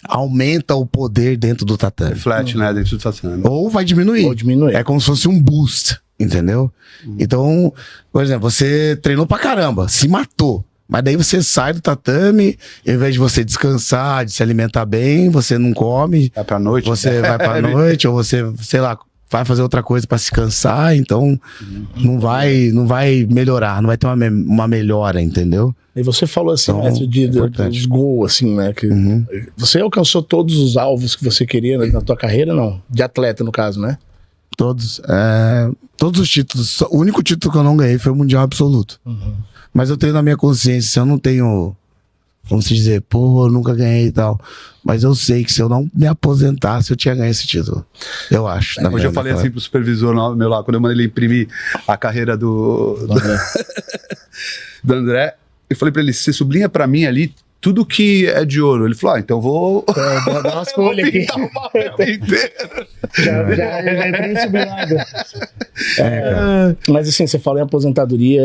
Speaker 3: aumenta o poder dentro do tatame.
Speaker 2: Reflete, né, dentro do tatame.
Speaker 3: Ou vai diminuir.
Speaker 1: Ou diminuir.
Speaker 3: É como se fosse um boost, entendeu? Então, por exemplo, você treinou pra caramba, se matou. Mas daí você sai do tatame, ao invés de você descansar, de se alimentar bem, você não come.
Speaker 2: Vai pra noite.
Speaker 3: Você vai pra noite, ou você, sei lá, vai fazer outra coisa pra se cansar, então não vai melhorar, não vai ter uma melhora, entendeu?
Speaker 1: E você falou assim,
Speaker 3: Então,
Speaker 1: mestre,
Speaker 3: importante.
Speaker 1: dos gols, assim, né? Que você alcançou todos os alvos que você queria na tua carreira, não? De atleta, no caso, né?
Speaker 3: Todos os títulos. O único título que eu não ganhei foi o Mundial Absoluto. Mas eu tenho na minha consciência, se eu não tenho, vamos dizer, eu nunca ganhei e tal. Mas eu sei que se eu não me aposentasse, eu tinha ganho esse título. Eu acho.
Speaker 2: Hoje eu falei assim pro supervisor meu lá, quando eu mandei ele imprimir a carreira do André, eu falei pra ele, você sublinha pra mim ali tudo que é de ouro. Ele falou, então vou
Speaker 1: dar umas folhas aqui.
Speaker 2: o papel inteiro.
Speaker 1: Já entrei sublinhado. Mas assim, você falou em aposentadoria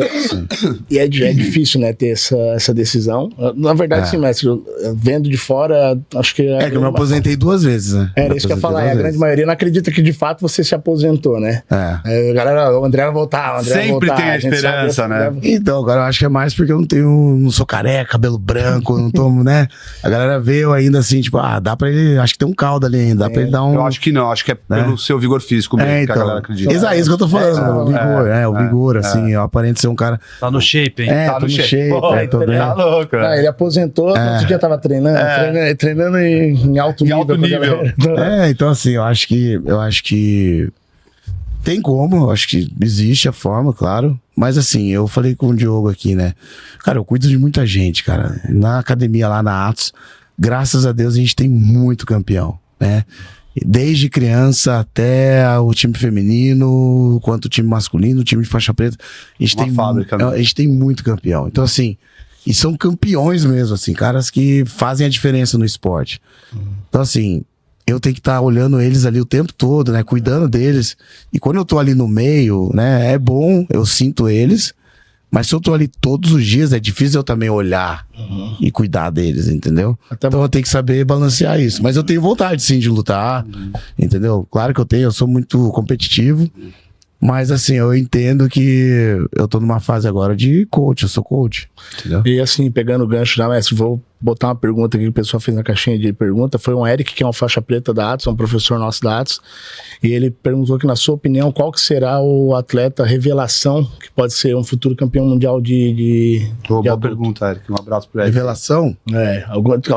Speaker 1: e é difícil, né, ter essa decisão. Na verdade, sim, mestre, vendo de fora, acho que...
Speaker 3: que eu me aposentei 2 vezes, né?
Speaker 1: Era isso que eu ia falar, a grande maioria não acredita que de fato você se aposentou, né? A galera, o André vai voltar, o André vai voltar.
Speaker 2: Sempre tem a esperança, né?
Speaker 3: Então, agora eu acho que é mais porque eu não sou careca, cabelo branco, não tomo, né? A galera vê eu ainda assim, tipo, dá pra ele, acho que tem um caldo ali ainda, dá pra ele dar um...
Speaker 2: Eu acho que não, acho que é pelo seu vigor físico mesmo que a galera acredita.
Speaker 3: Exato, isso que eu tô falando, o vigor, o vigor, assim, eu aparento ser um cara...
Speaker 4: Tá no shape, hein?
Speaker 3: Tá no shape, tô bem.
Speaker 2: Tá louco, né?
Speaker 1: Ele aposentou, outro dia tava treinando em alto nível.
Speaker 3: Então assim, eu acho que tem como, eu acho que existe a forma, claro. Mas assim, eu falei com o Diogo aqui, né? Cara, eu cuido de muita gente, cara. Na academia lá na Atos, graças a Deus a gente tem muito campeão, né? Desde criança até o time feminino, quanto o time masculino, o time de faixa preta. A gente tem muito campeão. Então assim, e são campeões mesmo, assim, caras que fazem a diferença no esporte. Então assim, eu tenho que estar olhando eles ali o tempo todo, né? Cuidando deles. E quando eu tô ali no meio, né? É bom, eu sinto eles. Mas se eu tô ali todos os dias, é difícil eu também olhar e cuidar deles, entendeu? Então eu tenho que saber balancear isso. Mas eu tenho vontade, sim, de lutar, entendeu? Claro que eu sou muito competitivo. Mas assim, eu entendo que eu tô numa fase agora de coach, eu sou coach, entendeu?
Speaker 1: E assim, pegando o gancho já, mestre, vou botar uma pergunta aqui que o pessoal fez na caixinha de pergunta. Foi um Eric, que é uma faixa preta da Atos, um professor nosso da Atos, e ele perguntou que, na sua opinião, qual que será o atleta revelação que pode ser um futuro campeão mundial de
Speaker 2: Boa pergunta, Eric. Um abraço pro Eric.
Speaker 3: Revelação?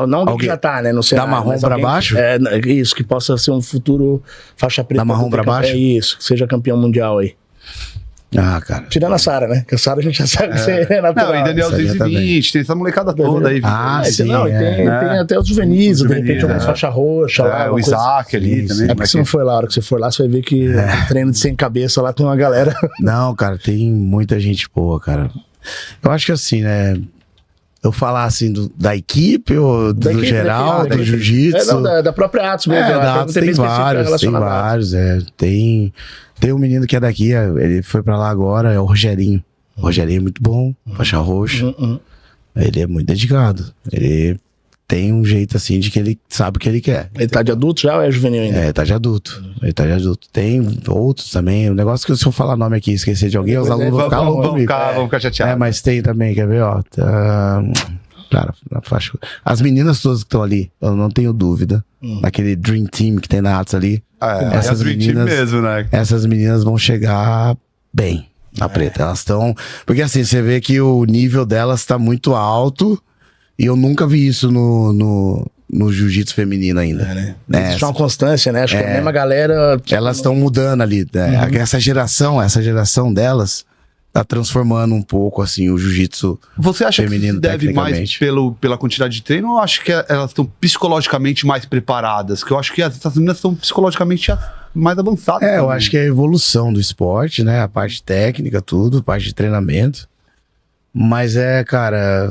Speaker 1: Não alguém que já tá, né? No cenário,
Speaker 3: da marrom pra baixo?
Speaker 1: Isso, que possa ser um futuro faixa preta.
Speaker 3: Da marrom pra baixo?
Speaker 1: É isso, que seja campeão mundial aí.
Speaker 3: Cara.
Speaker 1: Tirando a Sara, né? Que a Sara a gente já sabe que é natural.
Speaker 2: Não, e Daniel 220, tem essa molecada toda aí.
Speaker 3: Sim.
Speaker 1: Tem até os juvenis, de repente uma faixa roxa lá.
Speaker 2: O Isaac ali também.
Speaker 1: É porque você não foi lá, a hora que você for lá, você vai ver que o treino de sem cabeça lá tem uma galera.
Speaker 3: Não, cara, tem muita gente boa, cara. Eu acho que assim, né? Eu falar assim da equipe ou
Speaker 1: Da
Speaker 3: do
Speaker 1: equipe,
Speaker 3: geral,
Speaker 1: da
Speaker 3: do
Speaker 1: equipe.
Speaker 3: jiu-jitsu?
Speaker 1: Não, da própria Atos mesmo.
Speaker 3: Da
Speaker 1: Ela
Speaker 3: Atos
Speaker 1: tem
Speaker 3: tem vários, Tem um menino que é daqui, ele foi pra lá agora, é o Rogerinho. O Rogerinho é muito bom, faixa roxa. Ele é muito dedicado. Ele tem um jeito assim de que ele sabe o que ele quer.
Speaker 1: Ele tá de adulto já ou é juvenil ainda?
Speaker 3: É, tá de adulto. Ele tá de adulto. Tem outros também. O negócio que se eu falar nome aqui e esquecer de alguém, os alunos vão ficar loucos comigo.
Speaker 2: Vamos ficar chateados.
Speaker 3: Mas tem também, quer ver, ó. Cara, na faixa. As meninas todas que estão ali, eu não tenho dúvida. Naquele Dream Team que tem na Atos ali.
Speaker 2: Essas meninas mesmo, né?
Speaker 3: Essas meninas vão chegar bem na preta. Elas estão. Porque assim, você vê que o nível delas tá muito alto. E eu nunca vi isso no jiu-jitsu feminino ainda.
Speaker 1: Existe uma constância, né? Acho que a mesma galera...
Speaker 3: Elas estão mudando ali. Né? Essa geração delas tá transformando um pouco assim o jiu-jitsu feminino.
Speaker 2: Você acha que se deve mais pela quantidade de treino ou acho que elas estão psicologicamente mais preparadas? Que eu acho que essas meninas estão psicologicamente mais avançadas.
Speaker 3: Eu acho que é a evolução do esporte, né? A parte técnica, tudo, a parte de treinamento. Mas cara...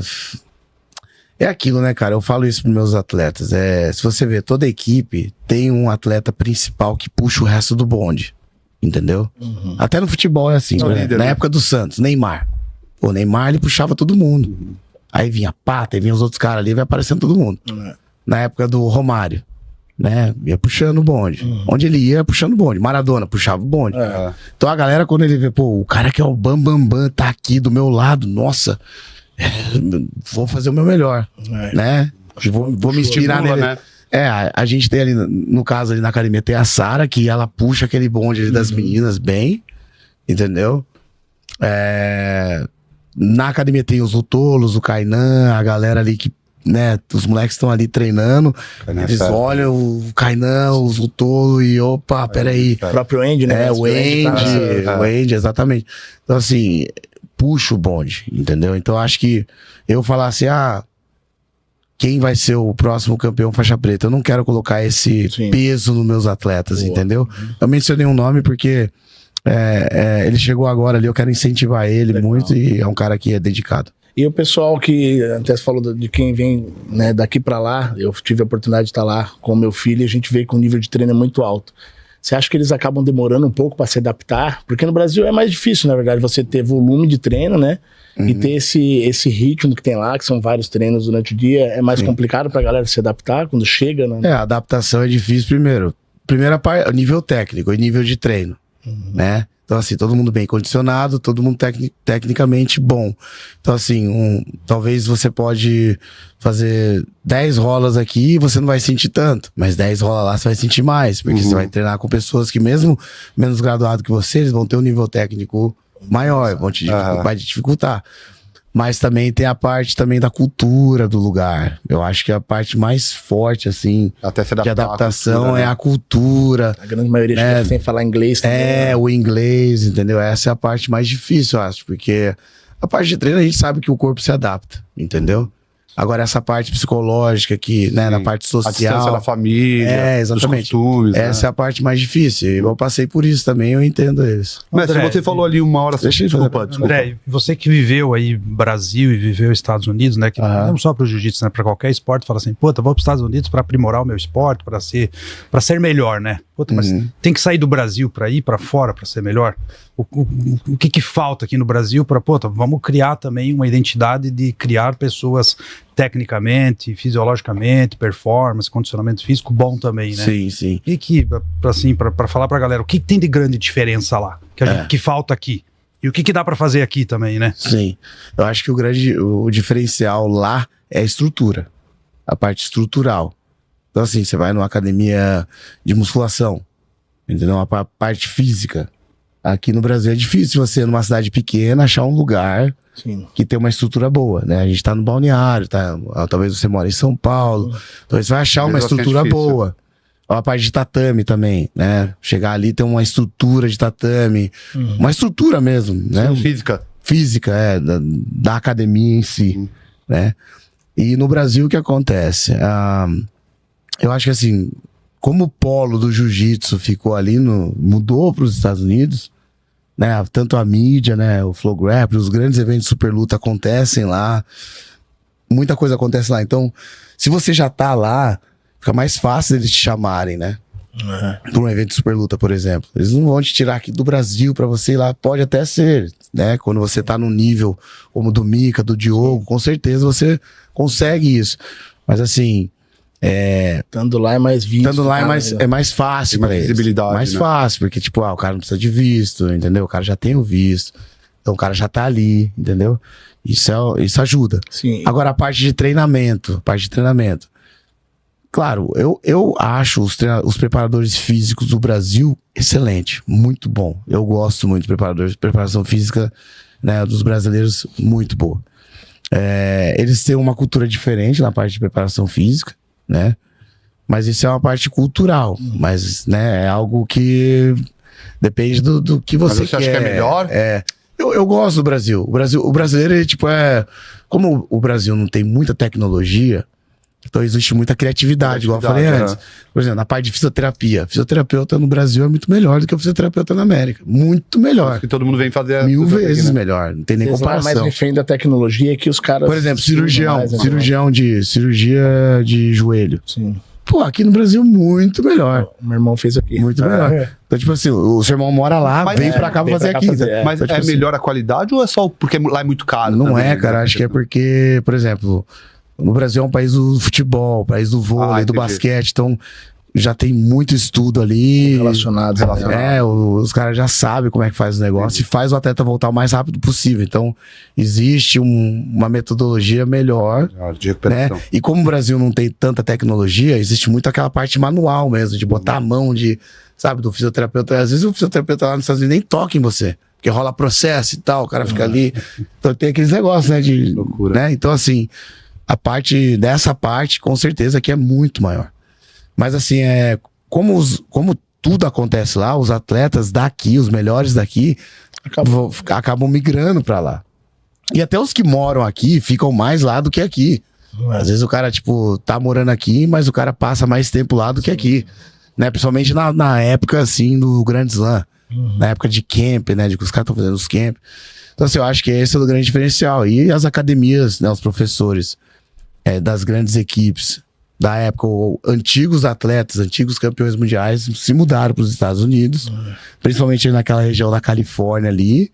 Speaker 3: É aquilo, né, cara? Eu falo isso pros meus atletas. Se você ver, toda equipe tem um atleta principal que puxa o resto do bonde. Entendeu? Até no futebol é assim. Na época do Santos, Neymar. O Neymar, ele puxava todo mundo. Aí vinha Pata, aí vinha os outros caras ali, vai aparecendo todo mundo. Na época do Romário, né? Ia puxando o bonde. Onde ele ia puxando o bonde. Maradona puxava o bonde. Então a galera, quando ele vê, pô, o cara que é o Bambambam tá aqui do meu lado, nossa... vou fazer o meu melhor, né? Vou me inspirar nele. Né? A gente tem ali, no caso ali na academia, tem a Sara, que ela puxa aquele bonde ali das meninas bem, entendeu? Na academia tem os Lutolos, o Kainan, a galera ali que, né, os moleques estão ali treinando, eles olham o Kainan, os Lutolos e opa, peraí.
Speaker 1: O próprio Andy, né?
Speaker 3: O Andy, exatamente. Então assim... puxa o bonde, entendeu? Então acho que eu falar assim, quem vai ser o próximo campeão faixa preta? Eu não quero colocar esse peso nos meus atletas, entendeu? Eu mencionei um nome porque ele chegou agora ali, eu quero incentivar ele muito e é um cara que é dedicado.
Speaker 1: E o pessoal que até você falou de quem vem, né, daqui pra lá, eu tive a oportunidade de estar lá com o meu filho e a gente veio com um nível de treino muito alto. Você acha que eles acabam demorando um pouco para se adaptar? Porque no Brasil é mais difícil, na verdade, você ter volume de treino, né? E ter esse ritmo que tem lá, que são vários treinos durante o dia, é mais complicado pra galera se adaptar quando chega, né?
Speaker 3: A adaptação é difícil primeiro. Primeira parte, nível técnico e nível de treino, né? Então, assim, todo mundo bem condicionado, todo mundo tecnicamente bom. Então, assim, talvez você pode fazer 10 rolas aqui e você não vai sentir tanto. Mas 10 rolas lá você vai sentir mais. Porque você vai treinar com pessoas que mesmo menos graduado que você, eles vão ter um nível técnico maior, vai te dificultar. Mas também tem a parte também da cultura do lugar. Eu acho que a parte mais forte, assim, de adaptação cultura, né? É a cultura.
Speaker 1: A grande maioria sem falar inglês também.
Speaker 3: O inglês, entendeu? Essa é a parte mais difícil, eu acho. Porque a parte de treino a gente sabe que o corpo se adapta, entendeu? Agora, essa parte psicológica aqui, né, na parte social. A
Speaker 2: distância da família,
Speaker 3: exatamente.
Speaker 2: Dos costumes,
Speaker 3: essa é a parte mais difícil. Eu passei por isso também, eu entendo eles.
Speaker 2: Mas André, você falou ali uma hora... Desculpa.
Speaker 4: André, você que viveu aí Brasil e viveu Estados Unidos, né, que não só para o jiu-jitsu, né, para qualquer esporte, fala assim, eu vou para os Estados Unidos para aprimorar o meu esporte, para ser melhor, né? Mas tem que sair do Brasil para ir para fora para ser melhor? O que falta aqui no Brasil para, vamos criar também uma identidade de criar pessoas tecnicamente, fisiologicamente, performance, condicionamento físico bom também, né?
Speaker 3: Sim.
Speaker 4: E que, assim, para falar pra galera, o que tem de grande diferença lá? Que falta aqui? E o que dá pra fazer aqui também, né?
Speaker 3: Sim. Eu acho que o diferencial lá é a estrutura. A parte estrutural. Então, assim, você vai numa academia de musculação, entendeu? A parte física. Aqui no Brasil é difícil você, numa cidade pequena, achar um lugar que tem uma estrutura boa, né? A gente tá no balneário, talvez você mora em São Paulo, então você vai achar uma estrutura boa. A parte de tatame também, né? Chegar ali tem uma estrutura de tatame, uma estrutura mesmo, né? Física, da academia em si, né? E no Brasil o que acontece? Eu acho que assim, como o polo do jiu-jitsu ficou ali, mudou para os Estados Unidos, né? Tanto a mídia, né? O Flow Grappling, os grandes eventos de super luta acontecem lá. muita coisa acontece lá. Então, se você já tá lá, fica mais fácil eles te chamarem, né? Para um evento de super luta, por exemplo. Eles não vão te tirar aqui do Brasil para você ir lá. Pode até ser, né? Quando você tá num nível como do Mika, do Diogo, com certeza você consegue isso. Mas assim,
Speaker 1: Estando lá é mais visto.
Speaker 3: estando lá é mais fácil
Speaker 2: Tem mais
Speaker 3: pra eles.
Speaker 2: visibilidade,
Speaker 3: Mais
Speaker 2: né?
Speaker 3: fácil, porque tipo, o cara não precisa de visto, entendeu? O cara já tem o visto. Então o cara já tá ali, entendeu? Isso ajuda.
Speaker 1: Sim.
Speaker 3: Agora, a parte de treinamento. Claro, eu acho os preparadores físicos do Brasil excelente, muito bom. Eu gosto muito de preparadores de preparação física, né, dos brasileiros, muito boa. Eles têm uma cultura diferente na parte de preparação física, né? Mas isso é uma parte cultural. Mas, né, é algo que depende do que você
Speaker 2: Mas você
Speaker 3: quer.
Speaker 2: acha que é melhor?
Speaker 3: Eu gosto do Brasil. O brasileiro, ele, tipo, como o Brasil não tem muita tecnologia, então existe muita criatividade, igual eu falei antes. Por exemplo, na parte de fisioterapia. Fisioterapeuta no Brasil é muito melhor do que o fisioterapeuta na América. Muito melhor.
Speaker 2: Que todo mundo vem fazer
Speaker 3: 1000
Speaker 2: fisioterapia,
Speaker 3: vezes
Speaker 2: né?
Speaker 3: melhor. Não tem nem
Speaker 1: Eles lá
Speaker 3: comparação.
Speaker 1: mais refém da tecnologia que os caras...
Speaker 3: Por exemplo,
Speaker 1: estudam mais, né?
Speaker 3: cirurgia de joelho.
Speaker 1: Sim.
Speaker 3: Pô, aqui no Brasil, muito melhor.
Speaker 1: O meu irmão fez aqui.
Speaker 3: Muito melhor. Então, tipo assim, o seu irmão mora lá,
Speaker 2: Mas
Speaker 3: vem pra cá
Speaker 1: vem
Speaker 3: fazer
Speaker 1: pra cá
Speaker 3: aqui.
Speaker 1: fazer,
Speaker 2: Mas
Speaker 3: Então, tipo
Speaker 2: é
Speaker 3: assim,
Speaker 2: melhor a qualidade ou é só porque lá é muito caro?
Speaker 3: Não
Speaker 2: também,
Speaker 3: é, cara.
Speaker 2: né?
Speaker 3: Acho que é porque, por exemplo, no Brasil é um país do futebol, país do vôlei, do
Speaker 2: entendi.
Speaker 3: basquete. Então, já tem muito estudo ali.
Speaker 1: Relacionados.
Speaker 3: Os caras já sabem como é que faz o negócio e faz o atleta voltar o mais rápido possível. Então, existe uma metodologia melhor,
Speaker 2: De
Speaker 3: né?
Speaker 2: recuperação.
Speaker 3: E como o Brasil não tem tanta tecnologia, existe muito aquela parte manual mesmo, de botar a mão, sabe, do fisioterapeuta. Às vezes o fisioterapeuta lá nos Estados Unidos nem toca em você, porque rola processo e tal, o cara fica ali. Então tem aqueles negócios, né, de
Speaker 2: Loucura.
Speaker 3: né? Então, assim, dessa parte, com certeza que é muito maior. Mas assim, como tudo acontece lá, os atletas daqui, os melhores daqui, acabam migrando pra lá. E até os que moram aqui ficam mais lá do que aqui. Às vezes o cara, tipo, tá morando aqui, mas o cara passa mais tempo lá do que aqui. Né? Principalmente na época, assim, do Grand Slam. Na época de camp, né? De que os caras estão fazendo os camp. Então, assim, eu acho que esse é o grande diferencial. E as academias, né? Os professores das grandes equipes da época, antigos atletas, antigos campeões mundiais, se mudaram para os Estados Unidos, principalmente naquela região da Califórnia ali,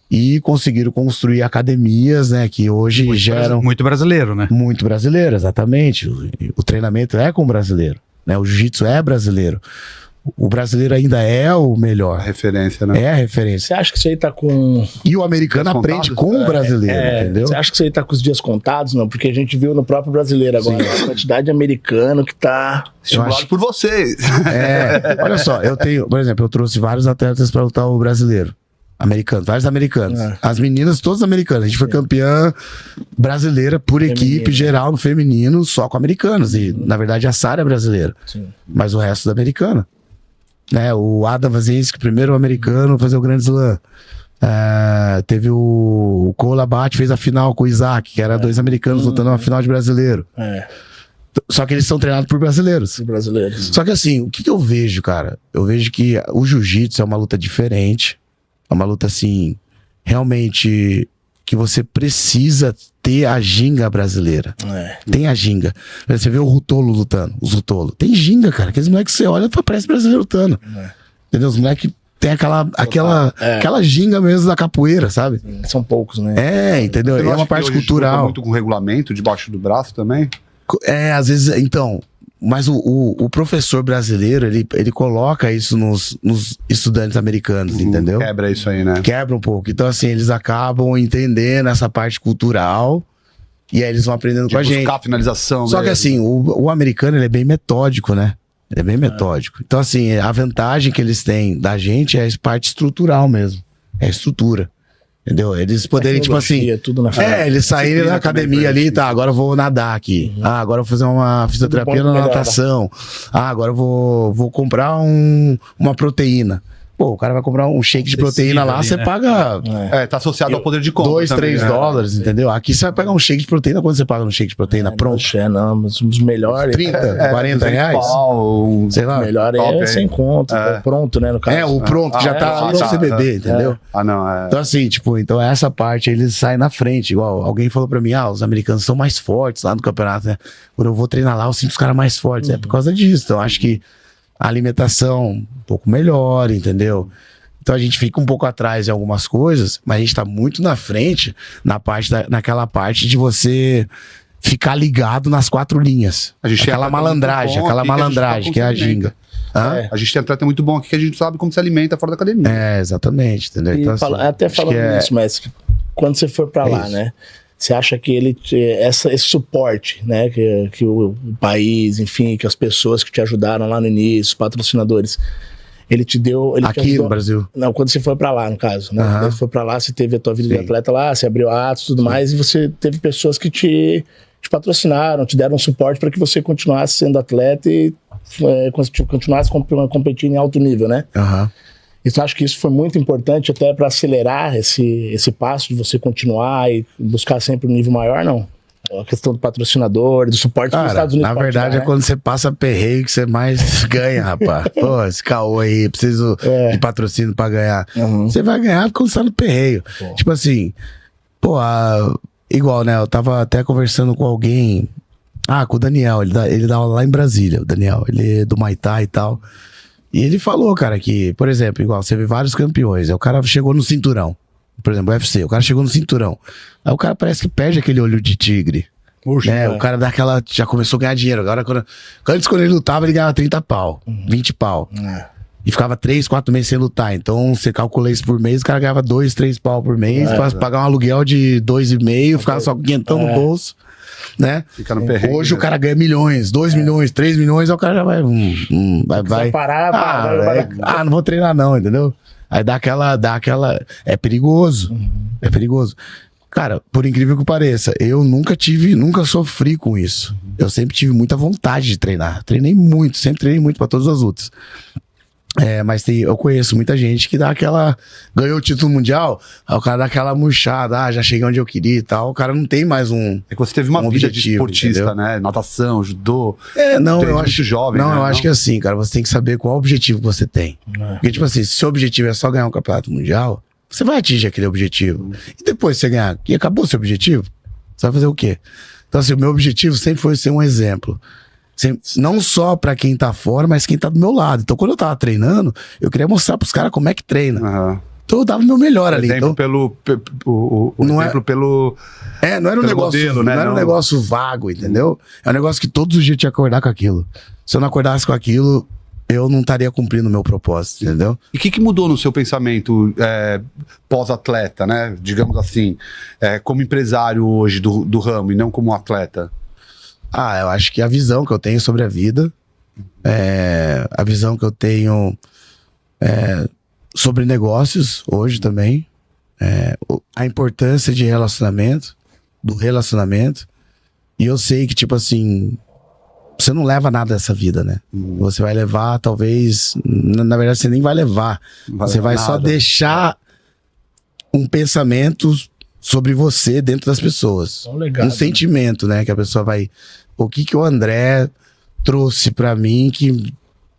Speaker 3: e conseguiram construir academias, né, que hoje geram...
Speaker 4: Muito brasileiro, né?
Speaker 3: Muito brasileiro, exatamente. O treinamento é com brasileiro, né, o jiu-jitsu é brasileiro. O brasileiro ainda é o melhor.
Speaker 2: A referência, né?
Speaker 3: É a referência.
Speaker 1: Você acha que isso aí tá com...
Speaker 3: E o americano
Speaker 2: Dias
Speaker 3: aprende
Speaker 2: contados?
Speaker 3: com o brasileiro, entendeu?
Speaker 1: Você acha que isso aí tá com os dias contados? Não, porque a gente viu no próprio brasileiro agora a quantidade de americano que tá...
Speaker 2: Estimulado por vocês.
Speaker 3: Olha só, eu tenho, por exemplo, eu trouxe vários atletas para lutar o brasileiro. Americano, vários americanos. As meninas, todas americanas. A gente foi campeã brasileira por equipe geral no feminino, só com americanos. E, na verdade, a Sara é brasileira.
Speaker 1: Sim.
Speaker 3: Mas o resto é americana. Né? O Adam Vazinski, primeiro americano a fazer o Grand Slam. Teve o Cole Abate, fez a final com o Isaac, que era dois americanos lutando uma final de brasileiro. Só que eles são treinados por brasileiros.
Speaker 1: Os brasileiros.
Speaker 3: Só que assim, o que eu vejo, cara? Eu vejo que o jiu-jitsu é uma luta diferente. É uma luta, assim, realmente que você precisa ter a ginga brasileira. Tem a ginga. Você vê o Rutolo lutando, os Rutolo. Tem ginga, cara. Aqueles moleques que você olha e parece brasileiro lutando. Entendeu? Os moleques tem aquela ginga mesmo da capoeira, sabe?
Speaker 1: São poucos, né?
Speaker 3: Entendeu?
Speaker 2: Você não
Speaker 3: É
Speaker 2: acha
Speaker 3: uma
Speaker 2: que
Speaker 3: parte
Speaker 2: hoje luta
Speaker 3: cultural.
Speaker 2: muito com regulamento debaixo do braço também?
Speaker 3: Às vezes, então... Mas o professor brasileiro, ele coloca isso nos estudantes americanos, entendeu?
Speaker 2: Quebra isso aí, né?
Speaker 3: Quebra um pouco. Então, assim, eles acabam entendendo essa parte cultural e aí eles vão aprendendo com a gente.
Speaker 2: Buscar a finalização.
Speaker 3: Só que assim, o americano, ele é bem metódico, né? Ele é bem metódico. Então, assim, a vantagem que eles têm da gente é a parte estrutural mesmo. É a estrutura. Entendeu? Eles poderem, tipo assim...
Speaker 1: Tudo na
Speaker 3: eles saírem da academia ali, tá, agora eu vou nadar aqui. Agora eu vou fazer uma fisioterapia na natação. Agora eu vou comprar uma proteína. Pô, o cara vai comprar um shake de proteína lá,
Speaker 4: ali,
Speaker 3: você
Speaker 4: né?
Speaker 3: paga
Speaker 2: Tá associado ao poder de compra.
Speaker 3: 2,
Speaker 2: também,
Speaker 3: 3
Speaker 2: né?
Speaker 3: dólares, entendeu? Aqui você vai pegar um shake de proteína, quando você paga um shake de proteína pronto?
Speaker 1: Não, mas os melhores.
Speaker 3: 30, 40 reais?
Speaker 2: Pau,
Speaker 3: Sei lá.
Speaker 1: O melhor é sem conto, pronto, né, no caso.
Speaker 3: O pronto, que já tá ali pra você beber, entendeu? Então assim, tipo, então essa parte eles saem na frente, igual alguém falou pra mim, os americanos são mais fortes lá no campeonato, né? Quando eu vou treinar lá, eu sinto os caras mais fortes, é por causa disso, então eu acho que a alimentação um pouco melhor, entendeu? Então a gente fica um pouco atrás em algumas coisas, mas a gente tá muito na frente naquela parte de você ficar ligado nas 4 linhas. Aquela malandragem que é a ginga.
Speaker 2: A gente tem atleta muito bom aqui que a gente sabe como se alimenta fora da academia.
Speaker 3: Exatamente, entendeu?
Speaker 1: E
Speaker 3: então, assim,
Speaker 1: até falando nisso, mas quando você for pra lá, né? Você acha que esse suporte, né? Que o país, enfim, que as pessoas que te ajudaram lá no início, os patrocinadores, ele te deu...
Speaker 3: Aqui no Brasil?
Speaker 1: Não, quando você foi pra lá, no caso, né? Quando você foi pra lá, você teve a tua vida de atleta lá, você abriu atos e tudo mais, e você teve pessoas que te patrocinaram, te deram suporte para que você continuasse sendo atleta e continuasse competindo em alto nível, né? Então, acho que isso foi muito importante até para acelerar esse passo de você continuar e buscar sempre um nível maior, não? A questão do patrocinador, do suporte dos Estados Unidos.
Speaker 3: Na verdade, é quando você passa perreio que você mais ganha, rapaz. Pô, esse caô aí, preciso de patrocínio pra ganhar. Você vai ganhar quando você tá no perreio. Tipo assim, igual, né? Eu tava até conversando com alguém, com o Daniel, ele dá aula lá em Brasília, o Daniel, ele é do Muay Thai e tal. E ele falou, cara, que, por exemplo, igual, você vê vários campeões, aí o cara chegou no cinturão. Por exemplo, o UFC, o cara chegou no cinturão. Aí o cara parece que perde aquele olho de tigre. Puxa, né? O cara já começou a ganhar dinheiro. Agora, antes, quando ele lutava, ele ganhava 30 pau, 20 pau. E ficava 3, 4 meses sem lutar. Então, você calcula isso por mês, o cara ganhava 2, 3 pau por mês, pra pagar um aluguel de 2,5, ficava só quinhentão no bolso. Né?
Speaker 2: Fica no perrengue,
Speaker 3: hoje o cara ganha milhões, 2 milhões, 3 milhões, aí o cara já vai. Vai parar. Não vou treinar, não, entendeu? Aí dá aquela. É perigoso. É perigoso. Cara, por incrível que pareça, eu nunca sofri com isso. Eu sempre tive muita vontade de treinar. Treinei muito, sempre treinei muito pra todas as lutas. Mas eu conheço muita gente que dá aquela... Ganhou o título mundial, aí o cara dá aquela murchada, já cheguei onde eu queria e tal. O cara não tem mais um...
Speaker 2: É que você teve uma vida de esportista, entendeu? Né? Natação, judô...
Speaker 3: eu acho
Speaker 2: jovem,
Speaker 3: não,
Speaker 2: né?
Speaker 3: eu acho que assim, cara, você tem que saber qual objetivo você tem. Porque, tipo assim, se seu objetivo é só ganhar um campeonato mundial, você vai atingir aquele objetivo. E depois você ganhar, e acabou o seu objetivo, você vai fazer o quê? Então, assim, o meu objetivo sempre foi ser um exemplo. Não só pra quem tá fora, mas quem tá do meu lado. Então, quando eu tava treinando, eu queria mostrar pros caras como é que treina. Então, eu dava o meu melhor ali.
Speaker 2: Exemplo
Speaker 3: não
Speaker 2: era
Speaker 3: um negócio
Speaker 2: modelo, né?
Speaker 3: Não era um negócio vago, entendeu? É um negócio que todos os dias eu tinha que acordar com aquilo. Se eu não acordasse com aquilo, eu não estaria cumprindo o meu propósito, entendeu?
Speaker 2: E o que mudou no seu pensamento pós-atleta, né? Digamos assim, como empresário hoje do ramo e não como atleta?
Speaker 3: Eu acho que a visão que eu tenho sobre a vida, a visão que eu tenho sobre negócios hoje também, a importância de do relacionamento, e eu sei que, tipo assim, você não leva nada dessa vida, né? Você vai levar, talvez, na verdade você nem vai levar, você vai só deixar um pensamento sobre você dentro das pessoas. Um sentimento, né? Que a pessoa vai... O que o André trouxe pra mim que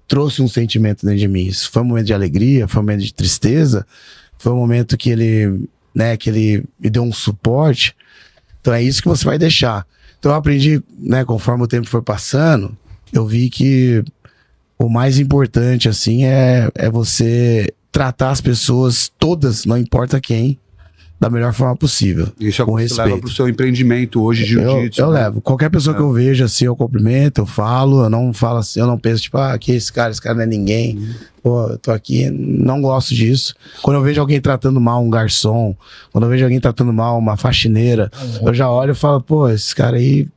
Speaker 3: trouxe um sentimento dentro de mim? Isso foi um momento de alegria, foi um momento de tristeza, foi um momento que ele me deu um suporte. Então é isso que você vai deixar. Então eu aprendi, né? Conforme o tempo foi passando, eu vi que o mais importante, assim, é você tratar as pessoas todas, não importa quem, da melhor forma possível.
Speaker 2: Isso é
Speaker 3: com
Speaker 2: o que
Speaker 3: respeito.
Speaker 2: Você leva pro seu empreendimento hoje de jiu-jitsu.
Speaker 3: Eu levo. Qualquer pessoa que eu vejo assim, eu cumprimento, eu falo, eu não falo assim, eu não penso, tipo, que esse cara não é ninguém. Pô, eu tô aqui, não gosto disso. Quando eu vejo alguém tratando mal um garçom, quando eu vejo alguém tratando mal uma faxineira, eu já olho e falo, pô, esse cara aí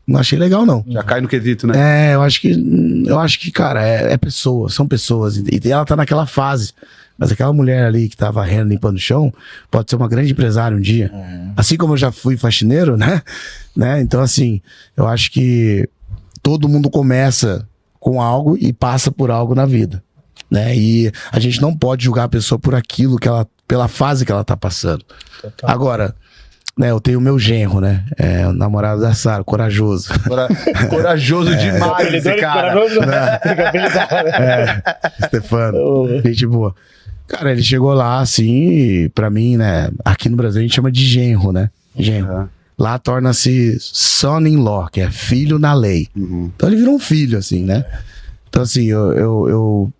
Speaker 3: não achei legal, não.
Speaker 2: Já cai no quesito, né?
Speaker 3: Eu acho que, cara, são pessoas. E ela tá naquela fase. Mas aquela mulher ali que tá varrendo, limpando o chão, pode ser uma grande empresária um dia. Assim como eu já fui faxineiro, né? Então, assim, eu acho que todo mundo começa com algo e passa por algo na vida. né? E a gente não pode julgar a pessoa por aquilo pela fase que ela tá passando.
Speaker 1: Total.
Speaker 3: Agora, né, eu tenho o meu genro, né? É o namorado da Sara, corajoso.
Speaker 2: Corajoso demais esse cara.
Speaker 3: Stefano, gente boa. Cara, ele chegou lá, assim, e pra mim, né? Aqui no Brasil a gente chama de genro, né? Genro.
Speaker 2: Uhum.
Speaker 3: Lá torna-se son-in-law, que é filho na lei. Então ele virou um filho, assim, né? Então, assim, eu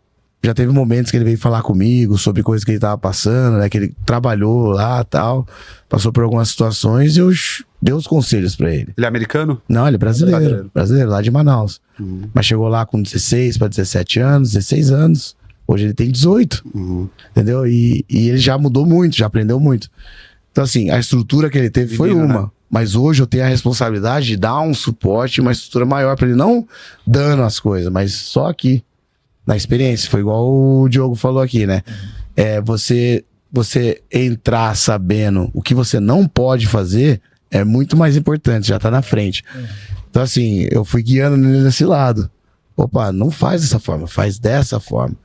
Speaker 3: já teve momentos que ele veio falar comigo sobre coisas que ele tava passando, né? Que ele trabalhou lá e tal, passou por algumas situações e eu dei os conselhos pra ele.
Speaker 2: Ele é americano?
Speaker 3: Não, ele é brasileiro, lá de Manaus. Mas chegou lá com 16 para 17 anos, 16 anos. Hoje ele tem 18, entendeu? E ele já mudou muito, já aprendeu muito. Então, assim, a estrutura que ele teve foi uma. Né? Mas hoje eu tenho a responsabilidade de dar um suporte, uma estrutura maior pra ele, não dando as coisas, mas só aqui, na experiência. Foi igual o Diogo falou aqui, né? É, você entrar sabendo o que você não pode fazer é muito mais importante, já tá na frente. Então, assim, eu fui guiando ele desse lado. Opa, não faz dessa forma, faz dessa forma.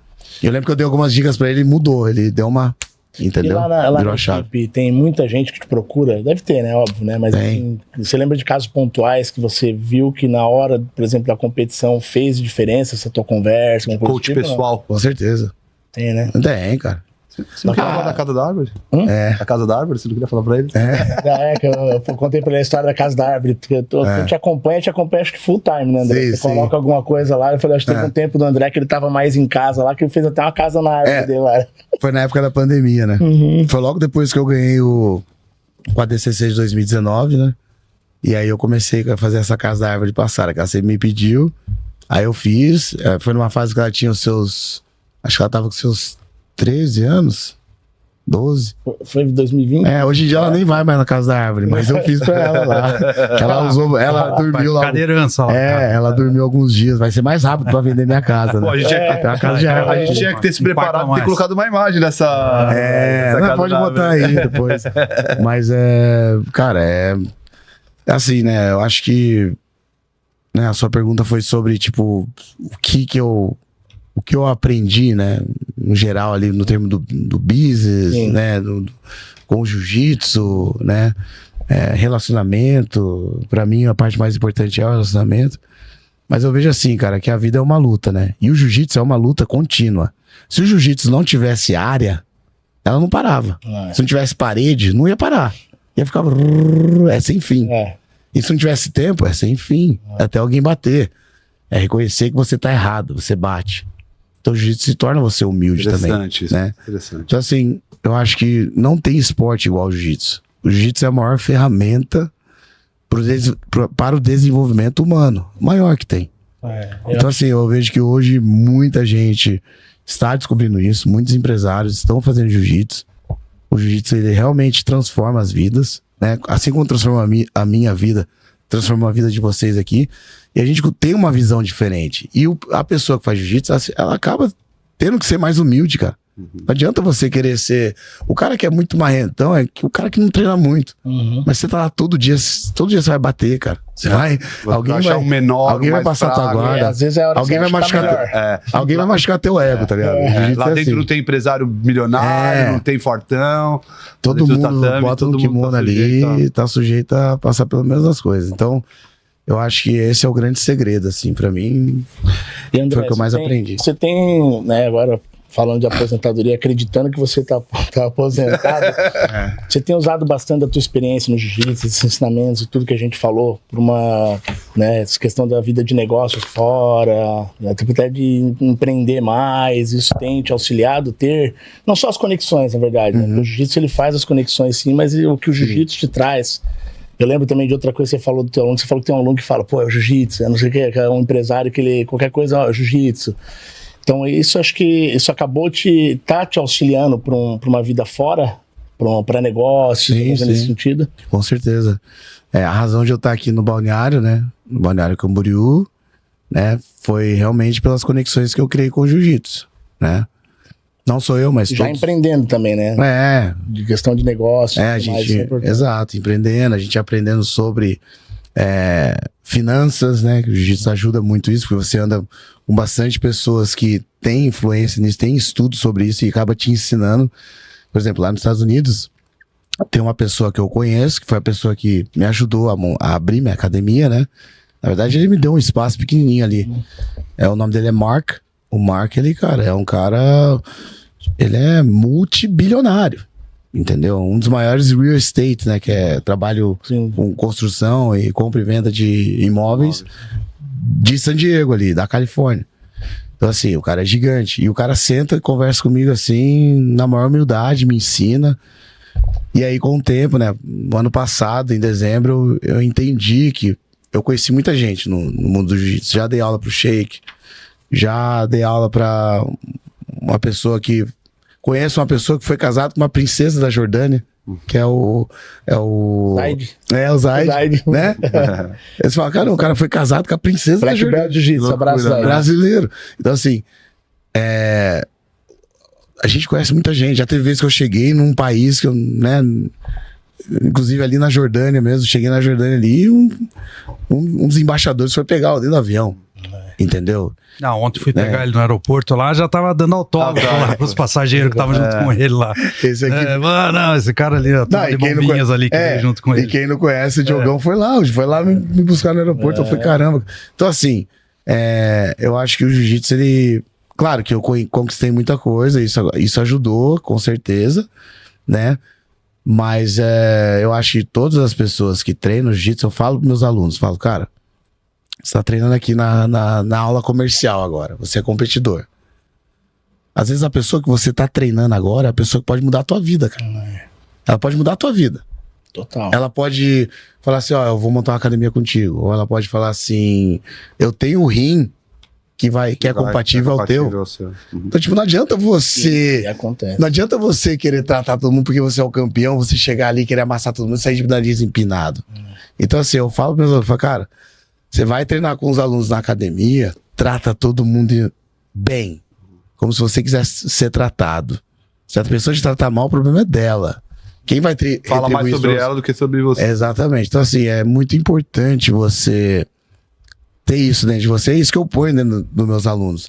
Speaker 3: Eu lembro que eu dei algumas dicas pra ele e mudou. Ele deu uma... Entendeu?
Speaker 1: E lá na equipe tem muita gente que te procura. Deve ter, né? Óbvio, né? Mas assim, você lembra de casos pontuais que você viu que na hora, por exemplo, da competição fez diferença essa tua conversa?
Speaker 2: Coach
Speaker 1: tipo,
Speaker 2: pessoal.
Speaker 3: Não? Com certeza.
Speaker 1: Tem, né?
Speaker 3: Tem, cara.
Speaker 2: Você não queria falar da Casa da Árvore?
Speaker 3: É.
Speaker 2: A Casa da Árvore? Você não queria falar pra ele?
Speaker 1: Que eu contei pra ele a história da Casa da Árvore, porque eu te acompanho acho que full time, né, André? Você coloca alguma coisa lá, eu falei, acho que teve um tempo do André que ele tava mais em casa lá, que ele fez até uma casa na árvore dele lá.
Speaker 3: Foi na época da pandemia, né? Foi logo depois que eu ganhei o ADCC de 2019, né? E aí eu comecei a fazer essa Casa da Árvore de Passara, que você me pediu, aí eu fiz, foi numa fase que ela tinha os seus, acho que ela tava com seus 13 anos, 12.
Speaker 1: Foi em 2020?
Speaker 3: Hoje em dia ela nem vai mais na Casa da Árvore, mas eu fiz pra ela lá. Ela dormiu lá.
Speaker 4: Cadeirança lá.
Speaker 3: Ela dormiu alguns dias. Vai ser mais rápido pra vender minha casa, né?
Speaker 2: Pô, a gente tinha que ter se preparado e ter colocado uma imagem nessa.
Speaker 3: Não, pode botar aí depois. Mas cara, assim, né? Eu acho que, né, a sua pergunta foi sobre, tipo, o que eu aprendi, né, no geral ali no termo do business, sim, né, com o jiu-jitsu, né, relacionamento. Pra mim a parte mais importante é o relacionamento, mas eu vejo assim, cara, que a vida é uma luta, né, e o jiu-jitsu é uma luta contínua. Se o jiu-jitsu não tivesse área, ela não parava. Se não tivesse parede, não ia parar, ia ficar sem fim. E se não tivesse tempo, sem fim, até alguém bater. É reconhecer que você tá errado, você bate. Então o jiu-jitsu se torna você humilde também, né?
Speaker 2: Interessante.
Speaker 3: Então, assim, eu acho que não tem esporte igual ao jiu-jitsu. O jiu-jitsu é a maior ferramenta para o desenvolvimento humano, maior que tem. Então, assim, eu vejo que hoje muita gente está descobrindo isso, muitos empresários estão fazendo jiu-jitsu. O jiu-jitsu, ele realmente transforma as vidas, né? Assim como transforma a minha vida, transforma a vida de vocês aqui. E a gente tem uma visão diferente. E a pessoa que faz jiu-jitsu, ela acaba tendo que ser mais humilde, cara. Não adianta você querer ser... O cara que é muito marrentão é o cara que não treina muito. Mas você tá lá todo dia você vai bater, cara. Você vai... Alguém vai achar
Speaker 2: um menor,
Speaker 3: alguém vai passar tua guarda.
Speaker 1: Às vezes é a hora
Speaker 3: alguém vai machucar alguém vai machucar teu ego, tá ligado?
Speaker 2: Lá dentro não tem empresário milionário, não tem fortão.
Speaker 3: Todo mundo bota no kimono ali e tá sujeito a passar pelas mesmas coisas. Então... eu acho que esse é o grande segredo, assim, pra mim. E André, foi o que eu mais aprendi.
Speaker 1: Você tem, né, agora falando de aposentadoria, acreditando que você tá aposentado, você tem usado bastante da tua experiência no jiu-jitsu, esses ensinamentos e tudo que a gente falou, por uma, né, essa questão da vida de negócios fora, até de empreender mais, isso tem te auxiliado ter, não só as conexões, na verdade, né? O jiu-jitsu ele faz as conexões sim, mas o que o jiu-jitsu te traz. Eu lembro também de outra coisa que você falou do teu aluno. Você falou que tem um aluno que fala, pô, é o jiu-jitsu, eu não sei o que, é um empresário que ele, qualquer coisa, ó, é o jiu-jitsu. Então isso, acho que isso acabou te auxiliando para uma vida fora, para negócio, nesse sentido.
Speaker 3: Com certeza. A razão de eu estar aqui no Balneário, né, no Balneário Camboriú, né, foi realmente pelas conexões que eu criei com o jiu-jitsu, né. Não sou eu, mas
Speaker 1: já empreendendo também, né? De questão de negócio.
Speaker 3: Exato, empreendendo, a gente aprendendo sobre finanças, né? Que o jiu-jitsu ajuda muito isso, porque você anda com bastante pessoas que têm influência nisso, têm estudo sobre isso e acaba te ensinando. Por exemplo, lá nos Estados Unidos, tem uma pessoa que eu conheço, que foi a pessoa que me ajudou a abrir minha academia, né? Na verdade, ele me deu um espaço pequenininho ali. O nome dele é Mark. O Mark, ele, cara, é um cara... Ele é multibilionário, entendeu? Um dos maiores real estate, né? Que é trabalho com construção e compra e venda de imóveis de San Diego ali, da Califórnia. Então, assim, o cara é gigante. E o cara senta e conversa comigo, assim, na maior humildade, me ensina. E aí, com o tempo, né? No ano passado, em dezembro, eu entendi que eu conheci muita gente no mundo do jiu-jitsu. Já dei aula pro Sheik, já dei aula pra uma pessoa que... Conheço uma pessoa que foi casada com uma princesa da Jordânia, que é o
Speaker 1: Zaid.
Speaker 3: O Zaid, né? Eles falam, cara, o cara foi casado com a princesa da Jordânia.
Speaker 1: Jiu-jitsu, abraço aí.
Speaker 3: Brasileiro. Então, assim, a gente conhece muita gente. Já teve vezes que eu cheguei num país que eu, né, inclusive ali na Jordânia mesmo, cheguei na Jordânia ali e um dos embaixadores foi pegar dentro do avião. Entendeu?
Speaker 4: Não, ontem fui pegar ele no aeroporto lá, já tava dando autógrafo lá pros passageiros que estavam junto com ele lá.
Speaker 3: Esse aqui...
Speaker 4: esse cara ali, ó, de bombinhas ali que veio junto com ele.
Speaker 3: E quem não conhece, o Diogão foi lá me buscar no aeroporto. Eu falei, caramba. Então, assim, eu acho que o jiu-jitsu, ele... Claro que eu conquistei muita coisa, isso ajudou, com certeza, né? Mas eu acho que todas as pessoas que treinam jiu-jitsu, eu falo pros meus alunos, falo, cara, você tá treinando aqui na aula comercial agora. Você é competidor. Às vezes a pessoa que você tá treinando agora é a pessoa que pode mudar a tua vida, cara. Ela pode mudar a tua vida.
Speaker 1: Total.
Speaker 3: Ela pode falar assim, ó, eu vou montar uma academia contigo. Ou ela pode falar assim, eu tenho um rim que é compatível ao teu. Então, tipo, não adianta você...
Speaker 1: Sim, acontece.
Speaker 3: Não adianta você querer tratar todo mundo porque você é o campeão, você chegar ali e querer amassar todo mundo e sair de nariz empinado. Então, assim, eu falo para meus alunos, cara... Você vai treinar com os alunos na academia, trata todo mundo bem, como se você quisesse ser tratado. Se a pessoa te tratar mal, o problema é dela. Quem vai
Speaker 2: fala mais sobre ela do que sobre você.
Speaker 3: Exatamente. Então, assim, é muito importante você ter isso dentro de você. É isso que eu ponho dentro dos meus alunos.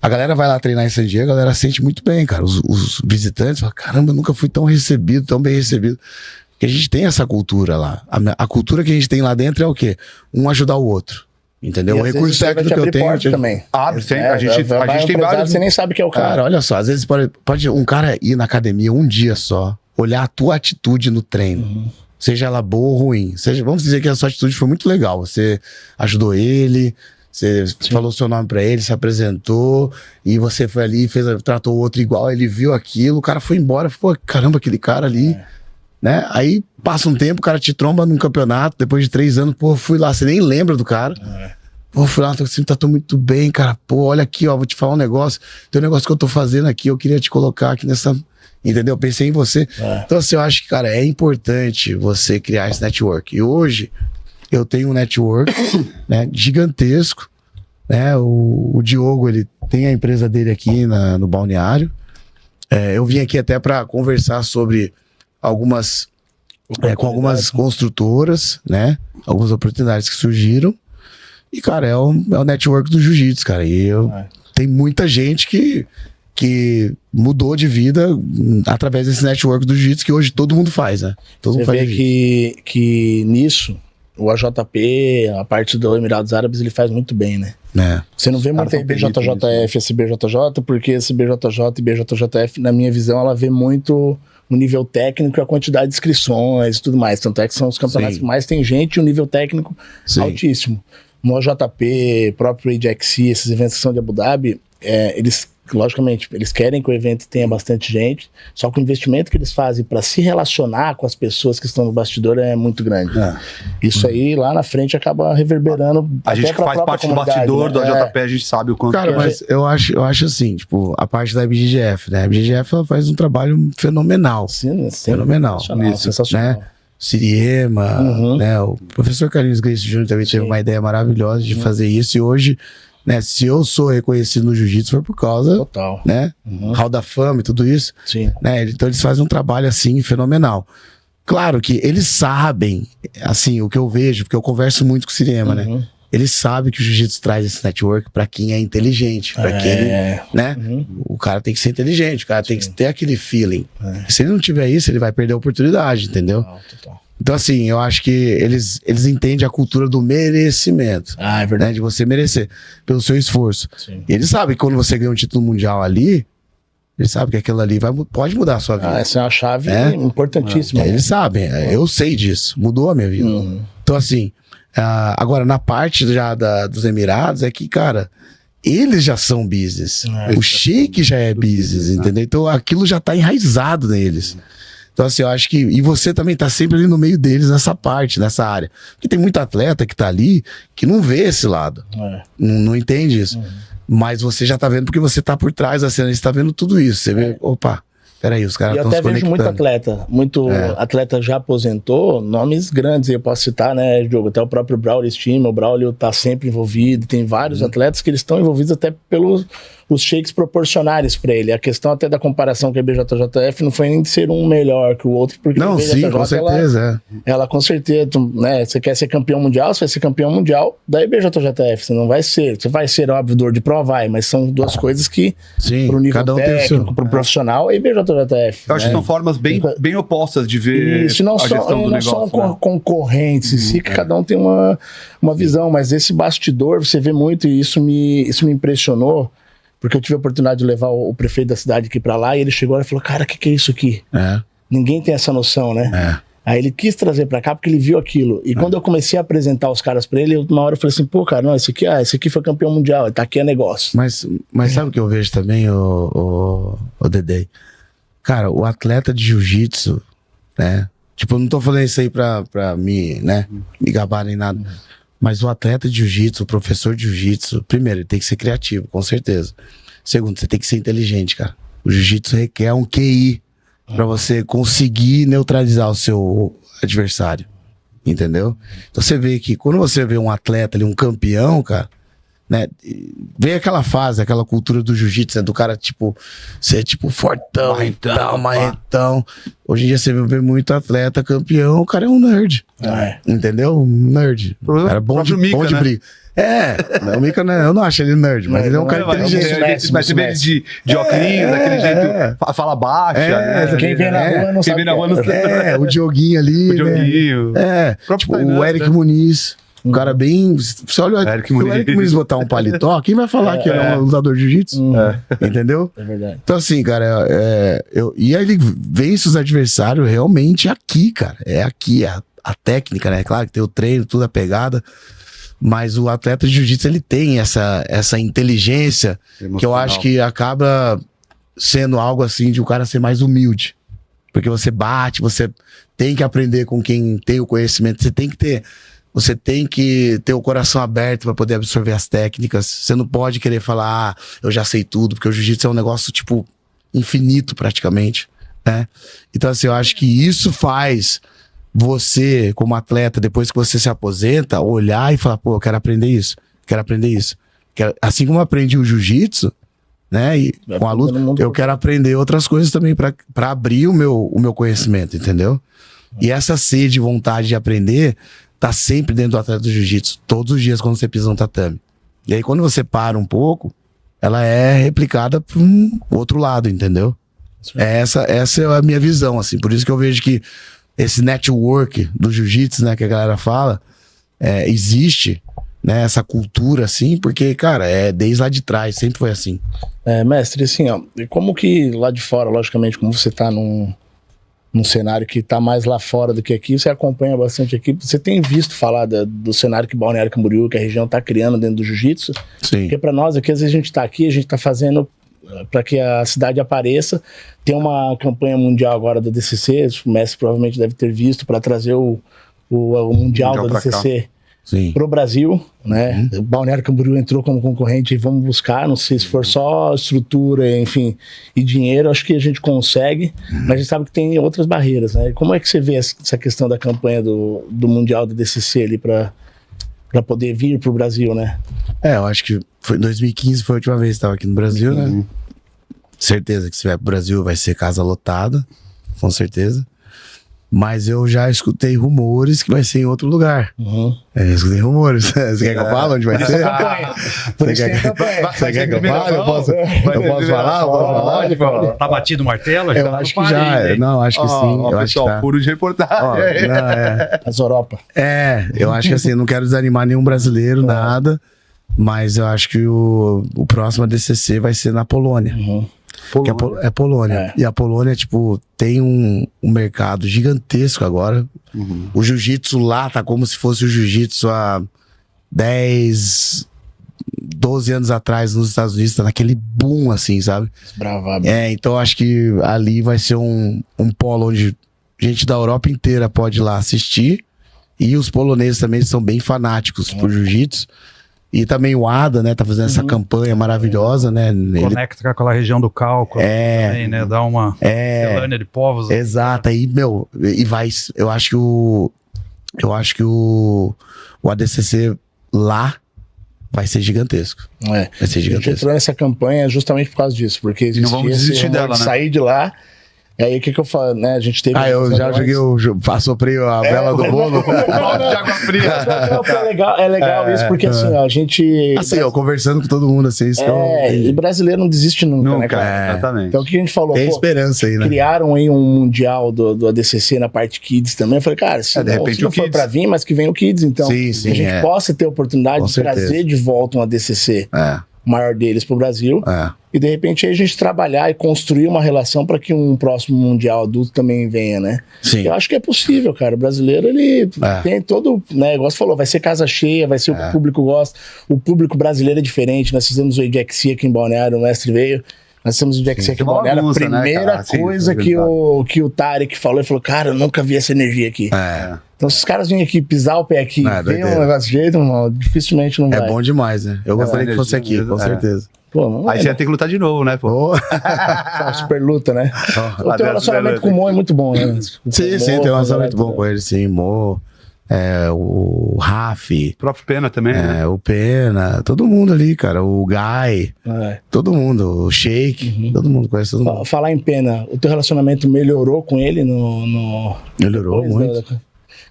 Speaker 3: A galera vai lá treinar em San Diego, a galera sente muito bem, cara. Os visitantes falam, caramba, eu nunca fui tão recebido, tão bem recebido. Porque a gente tem essa cultura lá. A cultura que a gente tem lá dentro é o quê? Um ajudar o outro. Entendeu? O recurso técnico que eu tenho...
Speaker 1: Também.
Speaker 2: Abre sempre. A gente tem vários...
Speaker 1: Você nem sabe que é o cara.
Speaker 3: Cara, olha só. Às vezes pode um cara ir na academia um dia só, olhar a tua atitude no treino. Seja ela boa ou ruim. Vamos dizer que a sua atitude foi muito legal. Você ajudou ele... Você falou seu nome pra ele, se apresentou, e você foi ali, tratou o outro igual, ele viu aquilo, o cara foi embora, pô, caramba, aquele cara ali... Né? Aí passa um tempo, o cara te tromba num campeonato, depois de 3 anos, pô, fui lá, você nem lembra do cara. Pô, fui lá, assim, tá tudo muito bem, cara. Pô, olha aqui, ó, vou te falar um negócio. Tem um negócio que eu tô fazendo aqui, eu queria te colocar aqui nessa... Entendeu? Pensei em você. Então, assim, eu acho que, cara, é importante você criar esse network. E hoje, eu tenho um network né, gigantesco. Né? O Diogo, ele tem a empresa dele aqui no balneário. Eu vim aqui até para conversar sobre com algumas construtoras, né? Algumas oportunidades que surgiram. E, cara, é o network do jiu-jitsu, cara. E tem muita gente que mudou de vida através desse network do jiu-jitsu que hoje todo mundo faz, né? Todo mundo faz
Speaker 1: que nisso, o AJP, a parte do Emirados Árabes, ele faz muito bem, né? Você não vê muito BJJF, esse BJJ, porque esse BJJ e BJJF, na minha visão, ela vê muito o nível técnico e a quantidade de inscrições e tudo mais. Tanto é que são os campeonatos que mais tem gente e o nível técnico altíssimo. No AJP, próprio AJXC, esses eventos que são de Abu Dhabi, eles, logicamente, eles querem que o evento tenha bastante gente, só que o investimento que eles fazem para se relacionar com as pessoas que estão no bastidor é muito grande. Isso aí, lá na frente, acaba reverberando.
Speaker 2: A gente que faz parte do bastidor do AJP, a gente sabe o quanto...
Speaker 3: Cara, mas eu acho assim, tipo, a parte da IBJJF, né? A IBJJF, ela faz um trabalho fenomenal.
Speaker 1: Sim,
Speaker 3: fenomenal.
Speaker 1: Sensacional.
Speaker 3: Né? Siriema, né? O professor Carlinhos Grace Jr. também teve uma ideia maravilhosa de fazer isso, e hoje, né, se eu sou reconhecido no jiu-jitsu foi por causa, né, Hall da Fama e tudo isso, né, então eles fazem um trabalho assim fenomenal. Claro que eles sabem, assim, o que eu vejo, porque eu converso muito com o cinema, né? Eles sabem que o jiu-jitsu traz esse network pra quem é inteligente, pra quem, né? O cara tem que ser inteligente, o cara tem que ter aquele feeling. Se ele não tiver isso, ele vai perder a oportunidade, entendeu?
Speaker 1: Total.
Speaker 3: Então, assim, eu acho que eles entendem a cultura do merecimento.
Speaker 1: É verdade.
Speaker 3: Né? De você merecer pelo seu esforço.
Speaker 1: Sim.
Speaker 3: E eles sabem que quando você ganha um título mundial ali, eles sabem que aquilo ali pode mudar a sua vida.
Speaker 1: Essa é uma chave importantíssima.
Speaker 3: Eles sabem, eu sei disso, mudou a minha vida. Então, assim, agora, na parte já dos Emirados, é que, cara, eles já são business. O Sheik já é business, entendeu? Então, aquilo já tá enraizado neles. Então, assim, eu acho que... E você também tá sempre ali no meio deles, nessa parte, nessa área. Porque tem muito atleta que tá ali que não vê esse lado. Não entende isso. Mas você já tá vendo porque você tá por trás da cena, você tá vendo tudo isso. Você vê, opa, peraí, os caras estão se conectando.
Speaker 1: Eu até vejo muito atleta já aposentou, nomes grandes, eu posso citar, né, Diogo? Até o próprio Braulio Estima, o Braulio tá sempre envolvido, tem vários atletas que eles estão envolvidos até pelos os shakes proporcionais para ele. A questão até da comparação com a IBJJF não foi nem de ser um melhor que o outro, porque
Speaker 3: não, sim, com certeza.
Speaker 1: Ela com certeza, né, você quer ser campeão mundial, você vai ser campeão mundial da IBJJF, você não vai ser, você vai ser óbvio dor de prova, mas são duas coisas que pro nível
Speaker 3: cada um
Speaker 1: técnico, pro profissional, a IBJJF.
Speaker 2: Eu acho que são formas bem opostas de ver
Speaker 1: isso, não
Speaker 2: a gestão do negócio.
Speaker 1: Não são concorrentes em si, que cada um tem uma visão, mas esse bastidor você vê muito, e isso me impressionou, porque eu tive a oportunidade de levar o prefeito da cidade aqui pra lá, e ele chegou e falou, cara, o que é isso aqui? Ninguém tem essa noção, né? Aí ele quis trazer pra cá porque ele viu aquilo. E quando eu comecei a apresentar os caras pra ele, uma hora eu falei assim, pô, cara, não, esse aqui foi campeão mundial, tá aqui é negócio.
Speaker 3: Mas sabe o que eu vejo também, o Dedê? Cara, o atleta de jiu-jitsu, né? Tipo, eu não tô falando isso aí pra me gabar nem nada. Mas o atleta de jiu-jitsu, o professor de jiu-jitsu, primeiro, ele tem que ser criativo, com certeza. Segundo, você tem que ser inteligente, cara. O jiu-jitsu requer um QI pra você conseguir neutralizar o seu adversário. Entendeu? Então você vê que quando você vê um atleta ali, um campeão, cara, né? Vem aquela fase, aquela cultura do jiu-jitsu, né, do cara, tipo, ser tipo fortão, marretão. Hoje em dia você vê muito atleta campeão, o cara é um nerd. Entendeu? Um nerd. O cara é bom de briga. O Mika, eu não acho ele nerd, mas ele é um cara inteligente.
Speaker 2: Mas você vê ele de óculos, daquele jeito, fala baixa.
Speaker 1: Quem vê na rua não sabe.
Speaker 3: O Dioguinho ali.
Speaker 2: O Dioguinho.
Speaker 3: Tipo, o Eric Muniz. Um cara bem... Você olha o Eric Muniz botar um paletó, quem vai falar que ele é um lutador de jiu-jitsu? Entendeu?
Speaker 1: É verdade.
Speaker 3: Então assim, cara, e aí ele vence os adversários realmente aqui, cara. É aqui, a técnica, né? Claro que tem o treino, tudo a pegada. Mas o atleta de jiu-jitsu, ele tem essa inteligência emocional, que eu acho que acaba sendo algo assim de o cara ser mais humilde. Porque você bate, você tem que aprender com quem tem o conhecimento, você tem que ter o coração aberto para poder absorver as técnicas. Você não pode querer falar, eu já sei tudo, porque o jiu-jitsu é um negócio, tipo, infinito praticamente, né? Então, assim, eu acho que isso faz você, como atleta, depois que você se aposenta, olhar e falar, pô, eu quero aprender isso. Assim como eu aprendi o jiu-jitsu, né? E com a luta, eu quero aprender outras coisas também para abrir o meu conhecimento, entendeu? E essa sede e vontade de aprender tá sempre dentro do atleta do jiu-jitsu, todos os dias quando você pisa no tatame. E aí quando você para um pouco, ela é replicada para um outro lado, entendeu? Essa é a minha visão, assim. Por isso que eu vejo que esse network do jiu-jitsu, né, que a galera fala, existe, né, essa cultura, assim, porque, cara, desde lá de trás, sempre foi assim.
Speaker 1: Mestre, assim, ó, como que lá de fora, logicamente, como você tá num cenário que tá mais lá fora do que aqui, você acompanha bastante aqui, você tem visto falar do cenário que Balneário Camboriú, que a região tá criando dentro do jiu-jitsu?
Speaker 3: Sim.
Speaker 1: Porque pra nós aqui, às vezes a gente tá aqui, a gente tá fazendo para que a cidade apareça. Tem uma campanha mundial agora da DCC, o mestre provavelmente deve ter visto, para trazer o mundial da DCC pro Brasil, né? O Balneário Camboriú entrou como concorrente e vamos buscar, não sei se for só estrutura, enfim, e dinheiro, acho que a gente consegue, mas a gente sabe que tem outras barreiras, né? Como é que você vê essa questão da campanha do mundial da DCC ali para poder vir pro Brasil, né?
Speaker 3: Eu acho que foi 2015 foi a última vez que estava aqui no Brasil, né? Certeza que se vier pro Brasil vai ser casa lotada, com certeza. Mas eu já escutei rumores que vai ser em outro lugar. Eu escutei rumores. Você quer que eu fale onde vai ser? Você quer que eu fale? Eu posso falar?
Speaker 4: Tá batido o martelo?
Speaker 3: Eu acho que já. Não, acho que sim. Eu acho que tá.
Speaker 2: Furo de reportagem.
Speaker 1: As Europa.
Speaker 3: Eu acho que assim, não quero desanimar nenhum brasileiro, nada. Mas eu acho que o próximo ADCC vai ser na Polônia. Que é Polônia. E a Polônia, tipo, tem um mercado gigantesco agora. O jiu-jitsu lá tá como se fosse o jiu-jitsu há 10, 12 anos atrás nos Estados Unidos. Tá naquele boom, assim, sabe?
Speaker 1: Bravado.
Speaker 3: Então acho que ali vai ser um polo onde gente da Europa inteira pode ir lá assistir. E os poloneses também são bem fanáticos por jiu-jitsu. E também o ADA, né, tá fazendo essa campanha maravilhosa, né?
Speaker 4: Conecta com aquela região do cálculo também, né? Dá uma celânea de povos.
Speaker 3: Exato, aí, meu, e vai, eu acho que o ADCC lá vai ser gigantesco. Vai ser
Speaker 1: A gente
Speaker 3: gigantesco.
Speaker 1: entrou nessa campanha justamente por causa disso, porque
Speaker 2: não vamos desistir dela, né?
Speaker 1: Sair de lá. E aí, o que eu falo, né? A gente teve...
Speaker 3: Eu já joguei, assoprei a vela do bolo.
Speaker 2: Balde de água fria.
Speaker 1: É legal isso, porque assim, ó, a gente...
Speaker 3: Assim, conversando com todo mundo, assim, isso
Speaker 1: e brasileiro não desiste nunca, né, cara?
Speaker 2: Exatamente.
Speaker 1: Então, o que a gente falou?
Speaker 3: Tem esperança aí, né?
Speaker 1: Criaram aí um mundial do ADCC na parte Kids também. Eu falei, cara, se
Speaker 2: de repente
Speaker 1: se não
Speaker 2: o
Speaker 1: for
Speaker 2: Kids.
Speaker 1: pra vir, mas que venha o Kids, então.
Speaker 3: Sim,
Speaker 1: que a gente possa ter a oportunidade
Speaker 3: Com
Speaker 1: de trazer
Speaker 3: certeza.
Speaker 1: de volta um ADCC maior deles pro Brasil. E de repente aí a gente trabalhar e construir uma relação para que um próximo mundial adulto também venha, né?
Speaker 3: Sim.
Speaker 1: Eu acho que é possível, cara. O brasileiro, ele tem todo, né? Igual você falou, vai ser casa cheia, vai ser o que o público gosta. O público brasileiro é diferente. Nós fizemos o EJXC aqui em Balneário, o mestre veio. Nós temos o EJXC aqui em Balneário. A primeira coisa que o Tarek falou, ele falou, cara, eu nunca vi essa energia aqui. Então, se os caras virem aqui, pisar o pé aqui, ver um negócio de jeito, irmão, dificilmente não vai.
Speaker 3: É bom demais, né? Eu gostaria que fosse aqui, com certeza.
Speaker 1: Pô, não
Speaker 2: Aí você ia ter que lutar de novo, né, pô?
Speaker 1: Uma super luta, né? O teu relacionamento com o Mo é muito bom, né?
Speaker 3: Sim, tem um relacionamento bom com ele, sim. Mo, o Rafi.
Speaker 2: O próprio Pena também, né?
Speaker 3: O Pena, todo mundo ali, cara. O Guy, todo mundo. O Shake, todo mundo conhece todo mundo.
Speaker 1: Falar em Pena, o teu relacionamento melhorou com ele
Speaker 3: Melhorou muito.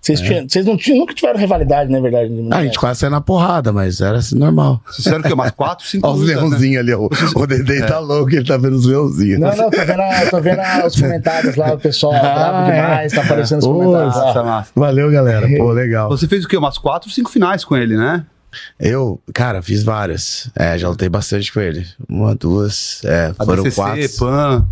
Speaker 1: Vocês nunca tiveram rivalidade, não é verdade?
Speaker 3: A gente quase saiu na porrada, mas era assim, normal.
Speaker 2: Vocês fizeram o quê? Umas 4, 5
Speaker 3: Olha os leãozinhos ali, o Dedê tá louco, ele tá vendo os leãozinhos.
Speaker 1: Não, tô vendo os comentários lá, o pessoal bravo demais, tá aparecendo os comentários lá.
Speaker 2: Massa.
Speaker 3: Valeu, galera. Pô, legal.
Speaker 2: Você fez o quê? Umas 4, 5 finais com ele, né?
Speaker 3: Eu, cara, fiz várias. Já lutei bastante com ele. 1, 2, foram
Speaker 2: ADCC,
Speaker 3: 4.
Speaker 2: PAN.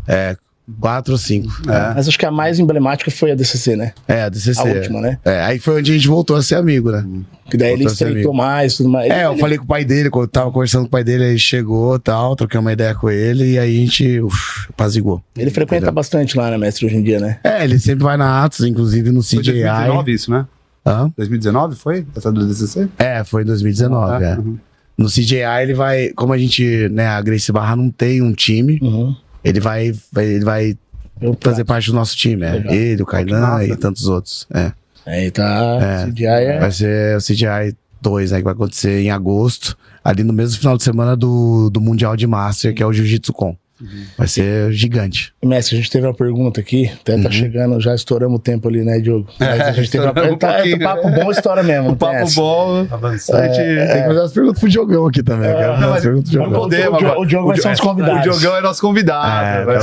Speaker 3: 4 ou 5.
Speaker 1: Mas acho que a mais emblemática foi a DCC, né?
Speaker 3: A DCC.
Speaker 1: A última, né?
Speaker 3: Aí foi onde a gente voltou a ser amigo, né?
Speaker 1: Que daí ele estreitou mais, tudo mais.
Speaker 3: Eu falei com o pai dele, quando eu tava conversando com o pai dele, ele chegou e tal, troquei uma ideia com ele, e aí a gente apaziguou.
Speaker 1: Ele frequenta bastante lá, né, mestre, hoje em dia, né?
Speaker 3: Ele sempre vai na Atos, inclusive no CJI.
Speaker 2: Foi 2019 isso, né? 2019 foi? Essa do DCC?
Speaker 3: Foi em 2019, No CJI ele vai, como a gente, né, a Gracie Barra não tem um time, ele vai fazer parte do nosso time, ele, o Kainan e tantos outros,
Speaker 1: Aí tá, CGI
Speaker 3: vai ser o CGI 2, né, que vai acontecer em agosto, ali no mesmo final de semana do Mundial de Master, que é o Jiu-Jitsu Com. Vai ser gigante.
Speaker 1: Mestre, a gente teve uma pergunta aqui, até tá chegando, já estouramos o tempo ali, né, Diogo? Mas a gente teve uma pergunta. O papo bom estoura mesmo.
Speaker 2: O papo bom.
Speaker 3: A gente tem que fazer as perguntas pro Diogão aqui também.
Speaker 1: O Diogo vai ser nosso convidado.
Speaker 2: O Diogão é nosso convidado.
Speaker 1: Ele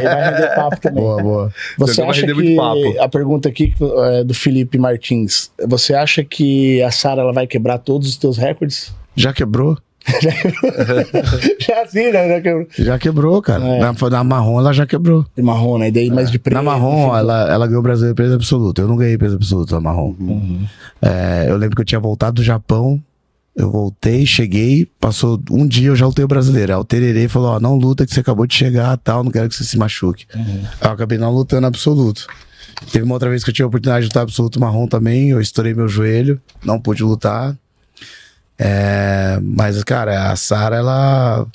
Speaker 1: vai render papo também.
Speaker 3: Boa.
Speaker 1: Você acha que a pergunta aqui é do Felipe Martins, você acha que a Sara ela vai quebrar todos os teus recordes?
Speaker 3: Já quebrou? Já quebrou, cara. Na marrom ela já quebrou.
Speaker 1: De marrom, né? E daí mais de preto.
Speaker 3: Na marrom ela ganhou o brasileiro peso absoluto. Eu não ganhei peso absoluto na marrom. Eu lembro que eu tinha voltado do Japão. Eu voltei, cheguei, passou um dia, eu já lutei o brasileiro. Aí o Tererê falou, não luta que você acabou de chegar, tal, não quero que você se machuque. Eu acabei não lutando absoluto. Teve uma outra vez que eu tive a oportunidade de lutar absoluto marrom também, eu estourei meu joelho, não pude lutar. Mas, cara, a Sara, ela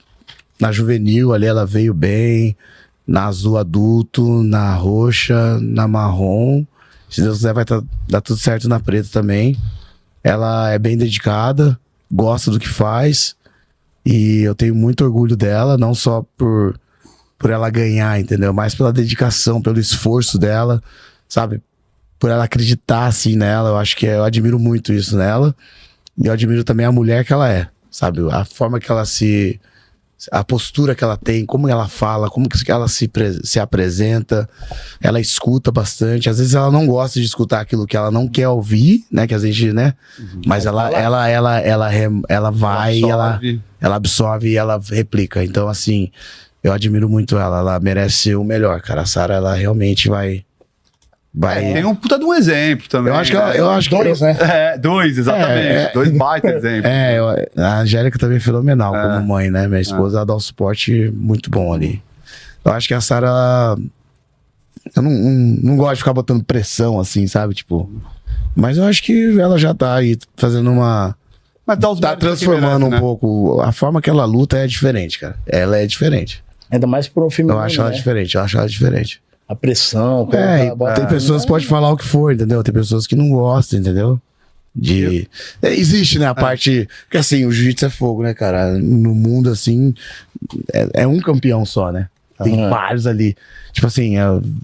Speaker 3: na juvenil ali, ela veio bem, na azul adulto, na roxa, na marrom. Se Deus quiser, vai dar tudo certo na preta também. Ela é bem dedicada, gosta do que faz, e eu tenho muito orgulho dela, não só por ela ganhar, entendeu? Mas pela dedicação, pelo esforço dela, sabe? por ela acreditar, assim, nela. Eu acho que eu admiro muito isso nela. E eu admiro também a mulher que ela é, sabe? A forma que ela a postura que ela tem, como ela fala, como que ela se apresenta, ela escuta bastante. Às vezes ela não gosta de escutar aquilo que ela não quer ouvir, né? Que às vezes, né? Mas ela vai, ela absorve e ela replica. Então, assim, eu admiro muito ela merece o melhor, cara. A Sara, ela realmente vai...
Speaker 2: Tem um puta de um exemplo também.
Speaker 3: Eu acho que
Speaker 1: dois, né?
Speaker 2: Dois, exatamente. Dois baita exemplos.
Speaker 3: A Angélica também é fenomenal como mãe, né? Minha esposa ela dá um suporte muito bom ali. Eu acho que a Sara... Eu não gosto de ficar botando pressão, assim, sabe? Tipo... Mas eu acho que ela já tá aí fazendo uma...
Speaker 2: Mas dá os
Speaker 3: tá transformando
Speaker 2: merece,
Speaker 3: um pouco. A forma que ela luta é diferente, cara. Ela é diferente.
Speaker 1: Ainda mais pro feminino,
Speaker 3: Eu acho ela diferente.
Speaker 1: A pressão.
Speaker 3: Tem pessoas que podem falar o que for, entendeu? Tem pessoas que não gostam, entendeu? Existe, né, a parte... Porque assim, o jiu-jitsu é fogo, né, cara? No mundo, assim, é um campeão só, né? Tem vários ali. Tipo assim,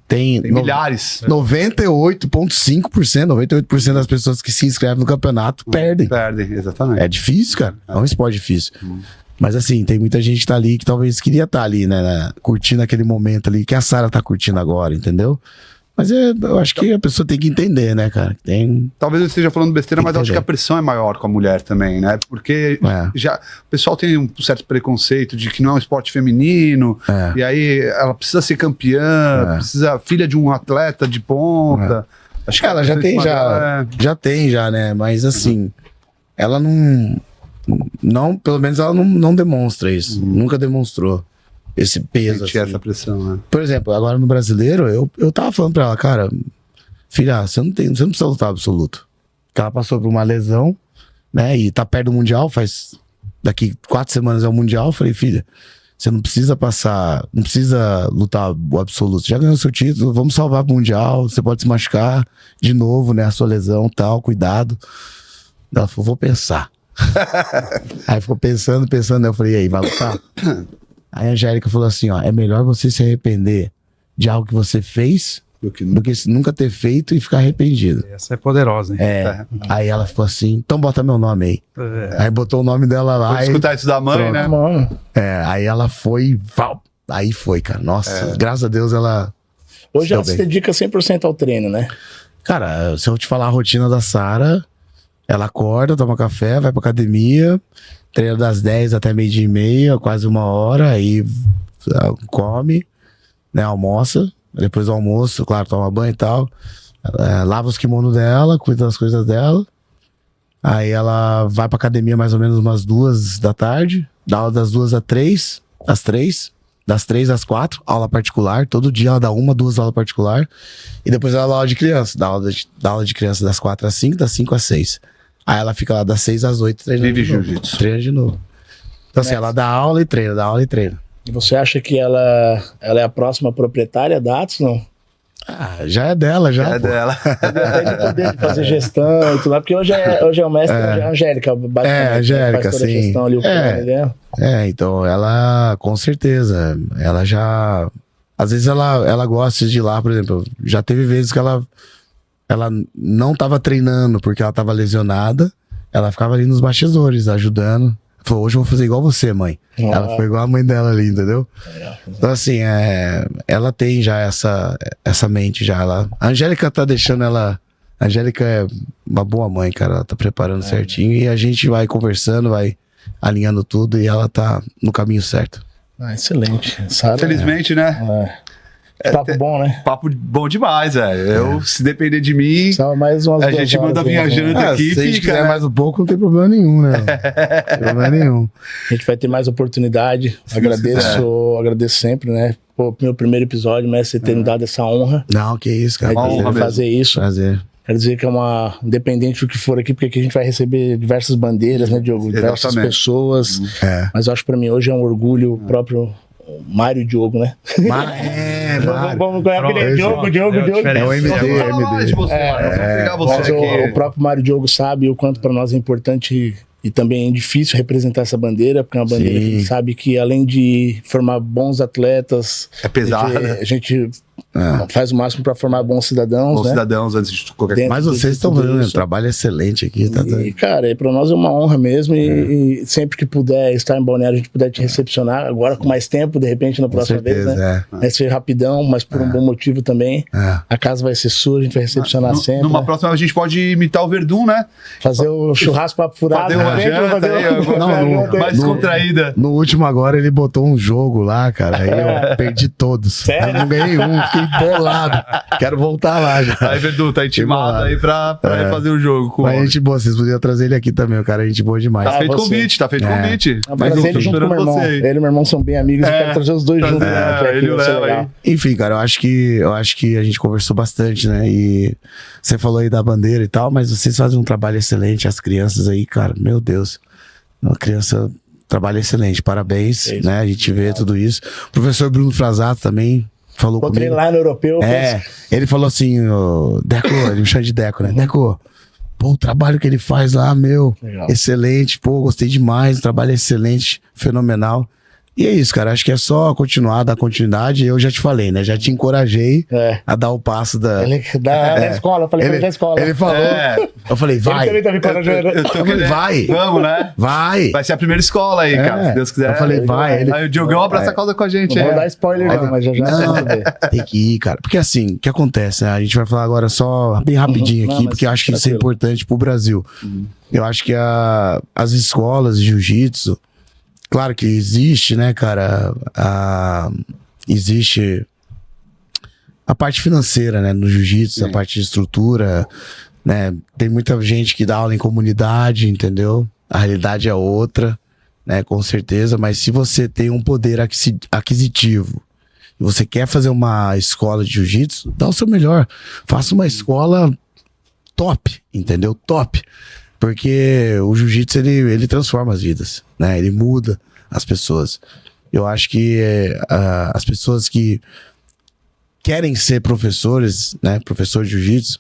Speaker 3: tem
Speaker 2: milhares.
Speaker 3: 98,5% das pessoas que se inscrevem no campeonato perdem.
Speaker 2: Perdem, exatamente.
Speaker 3: É difícil, cara. É um esporte difícil. Mas assim, tem muita gente que tá ali que talvez queria estar ali, né? Curtindo aquele momento ali que a Sara tá curtindo agora, entendeu? Mas eu acho que a pessoa tem que entender, né, cara?
Speaker 2: Talvez eu esteja falando besteira, mas eu acho que a pressão é maior com a mulher também, né? Porque já o pessoal tem um certo preconceito de que não é um esporte feminino, e aí ela precisa ser campeã, precisa filha de um atleta de ponta.
Speaker 3: Acho que ela já tem, né? Mas assim, ela não, pelo menos ela não demonstra isso. Nunca demonstrou esse peso. Assim.
Speaker 2: Essa pressão, né?
Speaker 3: Por exemplo, agora no Brasileiro, eu tava falando pra ela, cara, filha, você não precisa lutar absoluto. Porque ela passou por uma lesão, né? E tá perto do Mundial, daqui 4 semanas é o Mundial. Eu falei, filha, você não precisa não precisa lutar o absoluto. Você já ganhou seu título, vamos salvar pro Mundial, você pode se machucar de novo, né? A sua lesão, tal, cuidado. Ela falou, vou pensar. Aí ficou pensando, eu falei, e aí, vai lutar? Aí a Angélica falou assim, ó, é melhor você se arrepender de algo que você fez do que nunca ter feito e ficar arrependido.
Speaker 4: Essa é poderosa, hein?
Speaker 3: Aí ela falou assim, então bota meu nome aí. Aí botou o nome dela lá.
Speaker 2: Vou escutar isso da mãe,
Speaker 3: pronto. Né? Aí ela foi, aí foi, cara. Nossa, graças a Deus ela...
Speaker 1: Hoje ela se dedica 100% ao treino, né?
Speaker 3: Cara, se eu te falar a rotina da Sara, ela acorda, toma café, vai pra academia, treina das 10 até 12h30, quase 1 hora, aí come, né, almoça, depois do almoço, claro, toma banho e tal, lava os kimonos dela, cuida das coisas dela, aí ela vai pra academia mais ou menos umas 2 da tarde, dá aula das 2 às 3, das 3 às 4, aula particular, todo dia ela dá 1, 2 aulas particular, e depois ela dá aula de criança, dá aula de criança das 4 às 5, das 5 às 6. Aí ela fica lá das 6 às 8 treinando.
Speaker 2: Vive jiu-jitsu.
Speaker 3: Treina de novo. Então assim, ela dá aula e treina, dá aula e treina.
Speaker 1: E você acha que ela é a próxima proprietária da Atos, não?
Speaker 3: Já é dela, já.
Speaker 2: É dela.
Speaker 1: Tem poder de fazer gestão e tudo lá, porque hoje é o mestre, hoje é a Angélica.
Speaker 3: A Angélica,
Speaker 1: faz toda a
Speaker 3: sim.
Speaker 1: gestão ali,
Speaker 3: então ela, com certeza, ela já... Às vezes ela gosta de ir lá, por exemplo, já teve vezes que ela não tava treinando porque ela tava lesionada, ela ficava ali nos bastidores, ajudando. Falou, hoje eu vou fazer igual você, mãe. Ela foi igual a mãe dela ali, entendeu? Então assim, ela tem já essa mente já. A Angélica tá deixando ela... A Angélica é uma boa mãe, cara. Ela tá preparando certinho e a gente vai conversando, vai alinhando tudo e ela tá no caminho certo.
Speaker 1: Excelente. Sara,
Speaker 2: felizmente, né?
Speaker 1: Papo bom, né?
Speaker 2: Papo bom demais, velho. Se depender de mim,
Speaker 1: mais umas
Speaker 2: a gente manda viajando aqui.
Speaker 3: Se a gente quiser mais um pouco, não tem problema nenhum, né? Não tem problema nenhum.
Speaker 1: A gente vai ter mais oportunidade. Agradeço sempre, né? Pô, meu primeiro episódio, mas você ter me dado essa honra.
Speaker 3: Não, que isso, cara.
Speaker 1: De fazer isso.
Speaker 3: Prazer.
Speaker 1: Quero dizer que é independente do que for aqui, porque aqui a gente vai receber diversas bandeiras, né, Diogo? Diversas pessoas. Mas eu acho que pra mim hoje é um orgulho o próprio Mário Diogo, né?
Speaker 3: Mário.
Speaker 1: Vamos ganhar aquele Diogo.
Speaker 3: É o MD.
Speaker 1: O próprio Mário Diogo sabe o quanto pra nós é importante e também é difícil representar essa bandeira, porque é uma bandeira que a gente sabe que além de formar bons atletas...
Speaker 2: É pesada.
Speaker 1: A gente faz o máximo para formar bons cidadãos,
Speaker 2: Bons
Speaker 1: né?
Speaker 2: cidadãos antes de qualquer coisa.
Speaker 3: Mas vocês estão fazendo um trabalho excelente aqui, tá?
Speaker 1: E, cara, para nós é uma honra mesmo e sempre que puder estar em Balneário, a gente puder te recepcionar, agora com mais tempo, de repente, na próxima vez, né? Vai ser rapidão, mas por um bom motivo também. A casa vai ser sua, a gente vai recepcionar sempre.
Speaker 2: Numa próxima a gente pode imitar o Verdun, né?
Speaker 1: Fazer o churrasco papo furado.
Speaker 2: Fazer uma janta aí, mais contraída.
Speaker 3: No último agora ele botou um jogo lá, cara, aí eu perdi todos.
Speaker 1: Sério?
Speaker 3: Eu não ganhei um, fiquei bolado. Quero voltar lá já.
Speaker 2: Aí, Verdun, tá intimado aí pra ir fazer o jogo.
Speaker 3: Mas gente boa, vocês podiam trazer ele aqui também, o cara é gente boa demais.
Speaker 2: Tá feito convite, tá feito convite.
Speaker 1: Mas ele junto com o meu irmão. Ele e meu irmão são bem amigos, eu quero trazer os dois juntos.
Speaker 2: Ele leva aí.
Speaker 3: Enfim, cara, eu acho que a gente conversou bastante, né? E você falou aí da bandeira e tal, mas vocês fazem um trabalho excelente, as crianças aí, cara, meu Deus. Uma criança, trabalho excelente, parabéns, né? A gente vê tudo isso. O professor Bruno Frasato também falou comigo.
Speaker 1: Encontrei lá no Europeu.
Speaker 3: Ele falou assim, Deco, ele me chama de Deco, né? Deco, pô, o trabalho que ele faz lá, excelente, pô, gostei demais, o trabalho é excelente, fenomenal. E é isso, cara, acho que é só continuar, dar continuidade. Eu já te falei, né? Já te encorajei a dar o passo da...
Speaker 1: Da escola, eu falei da escola.
Speaker 3: Ele falou, eu falei, vai.
Speaker 1: Ele também tá me encorajando.
Speaker 3: Eu falei, vai.
Speaker 2: Vamos, né?
Speaker 3: Vai.
Speaker 2: Vai ser a primeira escola aí, cara, se Deus quiser.
Speaker 3: Eu falei, vai.
Speaker 2: Aí o Diogão abraça a causa com a gente.
Speaker 1: Não vou dar spoiler não, mas já
Speaker 3: tem que ir, cara. Porque assim, o que acontece, né? A gente vai falar agora só bem rapidinho aqui, porque eu acho que isso é importante pro Brasil. Eu acho que as escolas de jiu-jitsu, claro que existe, né, cara, existe a parte financeira, né, no jiu-jitsu, a parte de estrutura, né, tem muita gente que dá aula em comunidade, entendeu? A realidade é outra, né, com certeza, mas se você tem um poder aquisitivo e você quer fazer uma escola de jiu-jitsu, dá o seu melhor, faça uma escola top, entendeu? Top. Porque o jiu-jitsu, ele transforma as vidas, né? Ele muda as pessoas. Eu acho que as pessoas que querem ser professores, né? Professor de jiu-jitsu,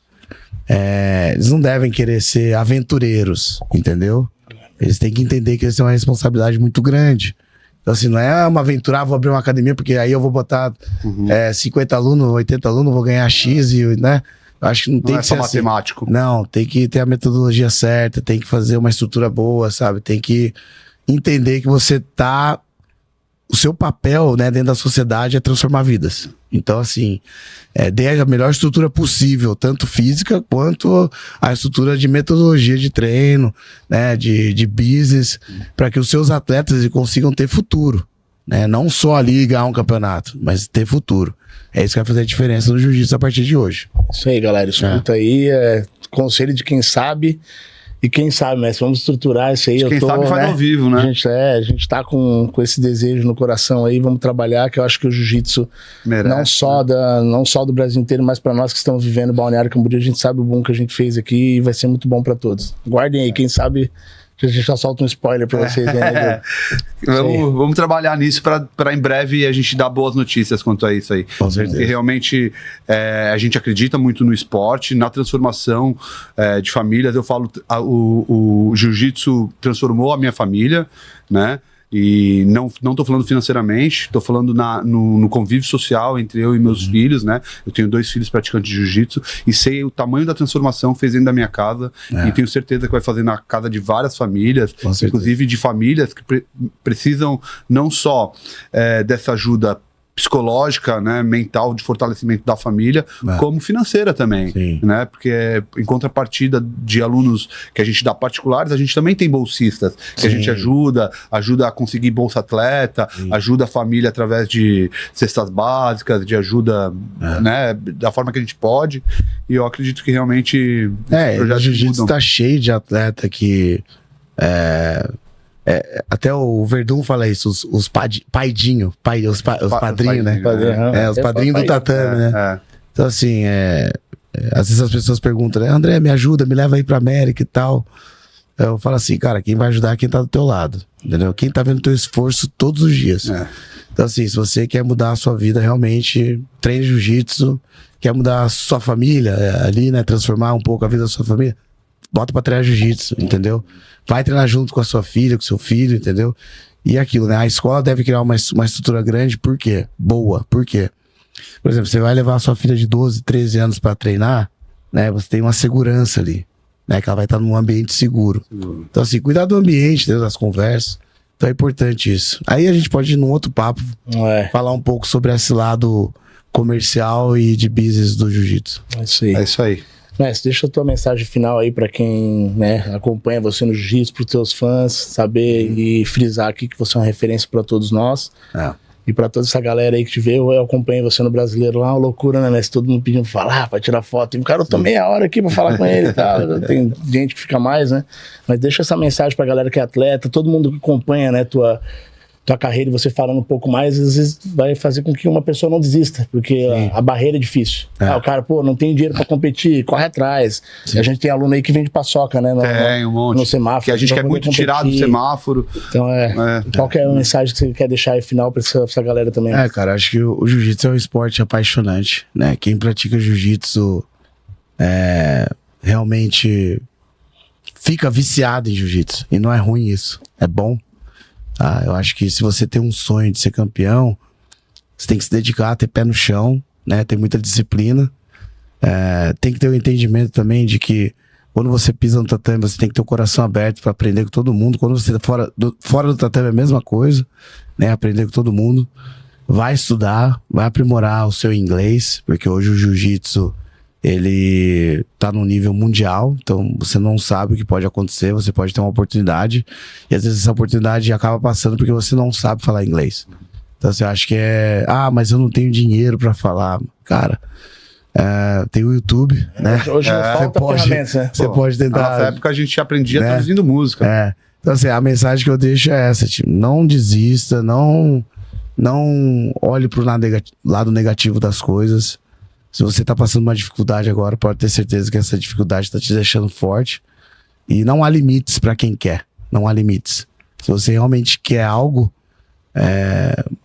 Speaker 3: eles não devem querer ser aventureiros, entendeu? Eles têm que entender que eles têm uma responsabilidade muito grande. Então, assim, não é uma aventura, vou abrir uma academia, porque aí eu vou botar 50 alunos, 80 alunos, vou ganhar X, né? Acho que não tem que ser
Speaker 2: matemático.
Speaker 3: Assim. Não, tem que ter a metodologia certa, tem que fazer uma estrutura boa, sabe? Tem que entender que você tá... O seu papel, né, dentro da sociedade é transformar vidas. Então, assim, dê a melhor estrutura possível, tanto física quanto a estrutura de metodologia de treino, né, de business, para que os seus atletas consigam ter futuro. Né? Não só ali ganhar um campeonato, mas ter futuro. É isso que vai fazer a diferença no jiu-jitsu a partir de hoje.
Speaker 1: Isso aí, galera. Escuta aí. Conselho de quem sabe. E quem sabe, mas vamos estruturar isso aí.
Speaker 2: Quem sabe faz ao vivo, né?
Speaker 1: A gente tá com esse desejo no coração aí. Vamos trabalhar, que eu acho que o jiu-jitsu, não só do Brasil inteiro, mas para nós que estamos vivendo Balneário Camboriú, a gente sabe o bom que a gente fez aqui e vai ser muito bom para todos. Guardem aí, quem sabe... A gente já solta um spoiler pra vocês, né?
Speaker 2: Vamos trabalhar nisso para em breve a gente dar boas notícias quanto a isso aí.
Speaker 3: Com certeza.
Speaker 2: Porque realmente a gente acredita muito no esporte, na transformação de famílias. Eu falo, o jiu-jitsu transformou a minha família, né? E não tô falando financeiramente, tô falando no convívio social entre eu e meus filhos, né? Eu tenho 2 filhos praticantes de jiu-jitsu e sei o tamanho da transformação que fez dentro da minha casa e tenho certeza que vai fazer na casa de várias famílias, inclusive de famílias que precisam não só dessa ajuda psicológica, né, mental, de fortalecimento da família, como financeira também, né, porque em contrapartida de alunos que a gente dá particulares, a gente também tem bolsistas, que a gente ajuda a conseguir bolsa atleta, ajuda a família através de cestas básicas, de ajuda, né, da forma que a gente pode, e eu acredito que realmente
Speaker 3: o jiu-jitsu tá cheio de atleta que até o Verdun fala isso, os padrinhos, né? Os padrinhos do tatame, né? Então, assim, às vezes as pessoas perguntam, né? André, me ajuda, me leva aí pra América e tal. Eu falo assim, cara, quem vai ajudar é quem tá do teu lado, entendeu? Quem tá vendo teu esforço todos os dias. Então, assim, se você quer mudar a sua vida, realmente, treine jiu-jitsu, quer mudar a sua família ali, né? Transformar um pouco a vida da sua família, bota pra treinar jiu-jitsu, entendeu? Vai treinar junto com a sua filha, com o seu filho, entendeu? E aquilo, né? A escola deve criar uma estrutura grande, por quê? Boa, por quê? Por exemplo, você vai levar a sua filha de 12, 13 anos para treinar, né? Você tem uma segurança ali, né? Que ela vai estar num ambiente seguro. Então, assim, cuidar do ambiente, das conversas. Então é importante isso. Aí a gente pode ir num outro papo, falar um pouco sobre esse lado comercial e de business do jiu-jitsu.
Speaker 1: É isso aí.
Speaker 2: É isso aí.
Speaker 1: Mestre, deixa a tua mensagem final aí pra quem, né, acompanha você no jiu-jitsu, pros teus fãs, saber e frisar aqui que você é uma referência pra todos nós. E pra toda essa galera aí que te vê, eu acompanhei você no Brasileiro lá, uma loucura, né, Mestre? Todo mundo pedindo pra falar, pra tirar foto. E o cara, eu tô meia hora aqui pra falar com ele e tal. Tem gente que fica mais, né? Mas deixa essa mensagem pra galera que é atleta, todo mundo que acompanha, né, tua carreira, e você falando um pouco mais, às vezes vai fazer com que uma pessoa não desista, porque a barreira é difícil. O cara, pô, não tem dinheiro pra competir, corre atrás. A gente tem aluno aí que vende paçoca, né?
Speaker 2: Tem um monte.
Speaker 1: No semáforo.
Speaker 2: Que a gente quer muito
Speaker 1: competir.
Speaker 2: tirar do semáforo.
Speaker 1: Então, qual que é a mensagem que você quer deixar aí final pra essa galera também?
Speaker 3: Cara, acho que o jiu-jitsu é um esporte apaixonante, né? Quem pratica jiu-jitsu realmente fica viciado em jiu-jitsu. E não é ruim isso, é bom. Eu acho que se você tem um sonho de ser campeão, você tem que se dedicar, ter pé no chão, né? Ter muita disciplina. Tem que ter o entendimento também de que quando você pisa no tatame, você tem que ter o coração aberto para aprender com todo mundo. Quando você tá fora do tatame é a mesma coisa, né? Aprender com todo mundo. Vai estudar, vai aprimorar o seu inglês, porque hoje o jiu-jitsu ele tá no nível mundial, então você não sabe o que pode acontecer, você pode ter uma oportunidade, e às vezes essa oportunidade acaba passando porque você não sabe falar inglês. Então você acha que mas eu não tenho dinheiro pra falar. Cara, tem o YouTube, né?
Speaker 1: Hoje não falta ferramentas, né?
Speaker 3: Você pode tentar...
Speaker 2: Na época a gente aprendia traduzindo música.
Speaker 3: Então assim, a mensagem que eu deixo é essa, tipo, não desista, não olhe pro lado negativo das coisas. Se você tá passando uma dificuldade agora, pode ter certeza que essa dificuldade tá te deixando forte. E não há limites pra quem quer. Não há limites. Se você realmente quer algo,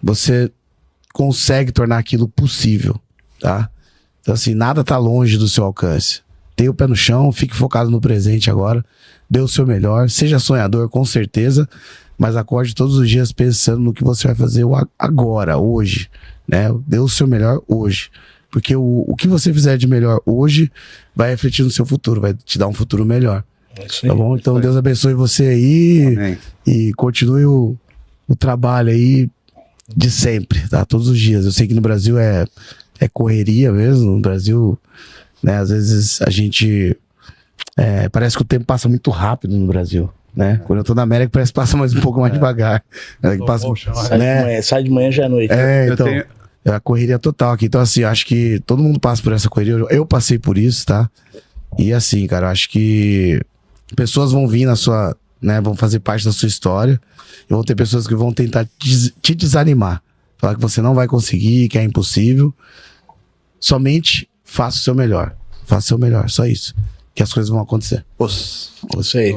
Speaker 3: você consegue tornar aquilo possível, tá? Então assim, nada tá longe do seu alcance. Tenha o pé no chão, fique focado no presente agora. Dê o seu melhor. Seja sonhador, com certeza. Mas acorde todos os dias pensando no que você vai fazer agora, hoje, né? Dê o seu melhor hoje. Porque o que você fizer de melhor hoje vai refletir no seu futuro, vai te dar um futuro melhor. Tá bom? Então Deus abençoe você aí.
Speaker 2: Amém.
Speaker 3: E continue o trabalho aí de sempre, tá? Todos os dias. Eu sei que no Brasil é correria mesmo. No Brasil, né? Às vezes a gente... parece que o tempo passa muito rápido no Brasil, né? Quando eu tô na América parece que passa mais um pouco mais devagar.
Speaker 1: Sai de manhã já é noite.
Speaker 3: Então... É a correria total aqui. Então, assim, acho que todo mundo passa por essa correria. Eu passei por isso, tá? E assim, cara, acho que pessoas vão vir na sua, né? Vão fazer parte da sua história. E vão ter pessoas que vão tentar te desanimar. Falar que você não vai conseguir, que é impossível. Somente faça o seu melhor. Faça o seu melhor, só isso. Que as coisas vão acontecer.
Speaker 1: Isso aí.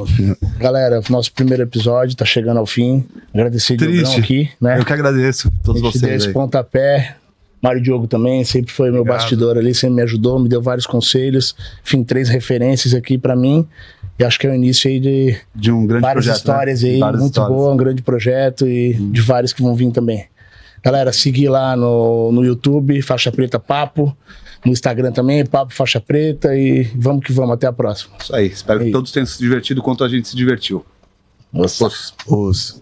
Speaker 1: Galera, nosso primeiro episódio tá chegando ao fim. Agradecer o Diogão aqui, né?
Speaker 2: Eu que agradeço todos vocês
Speaker 1: deu esse pontapé. Mário Diogo também, sempre foi meu bastidor ali, sempre me ajudou, me deu vários conselhos. Enfim, 3 referências aqui pra mim. E acho que é o início aí
Speaker 2: de um grande
Speaker 1: várias
Speaker 2: projeto,
Speaker 1: histórias
Speaker 2: né?
Speaker 1: aí,
Speaker 2: Várias
Speaker 1: muito
Speaker 2: histórias.
Speaker 1: boa, um grande projeto e de vários que vão vir também. Galera, seguir lá no YouTube, Faixa Preta Papo. No Instagram também, Papo Faixa Preta, e vamos que vamos, até a próxima.
Speaker 2: Isso aí, espero que todos tenham se divertido quanto a gente se divertiu.
Speaker 1: Nossa.
Speaker 3: Os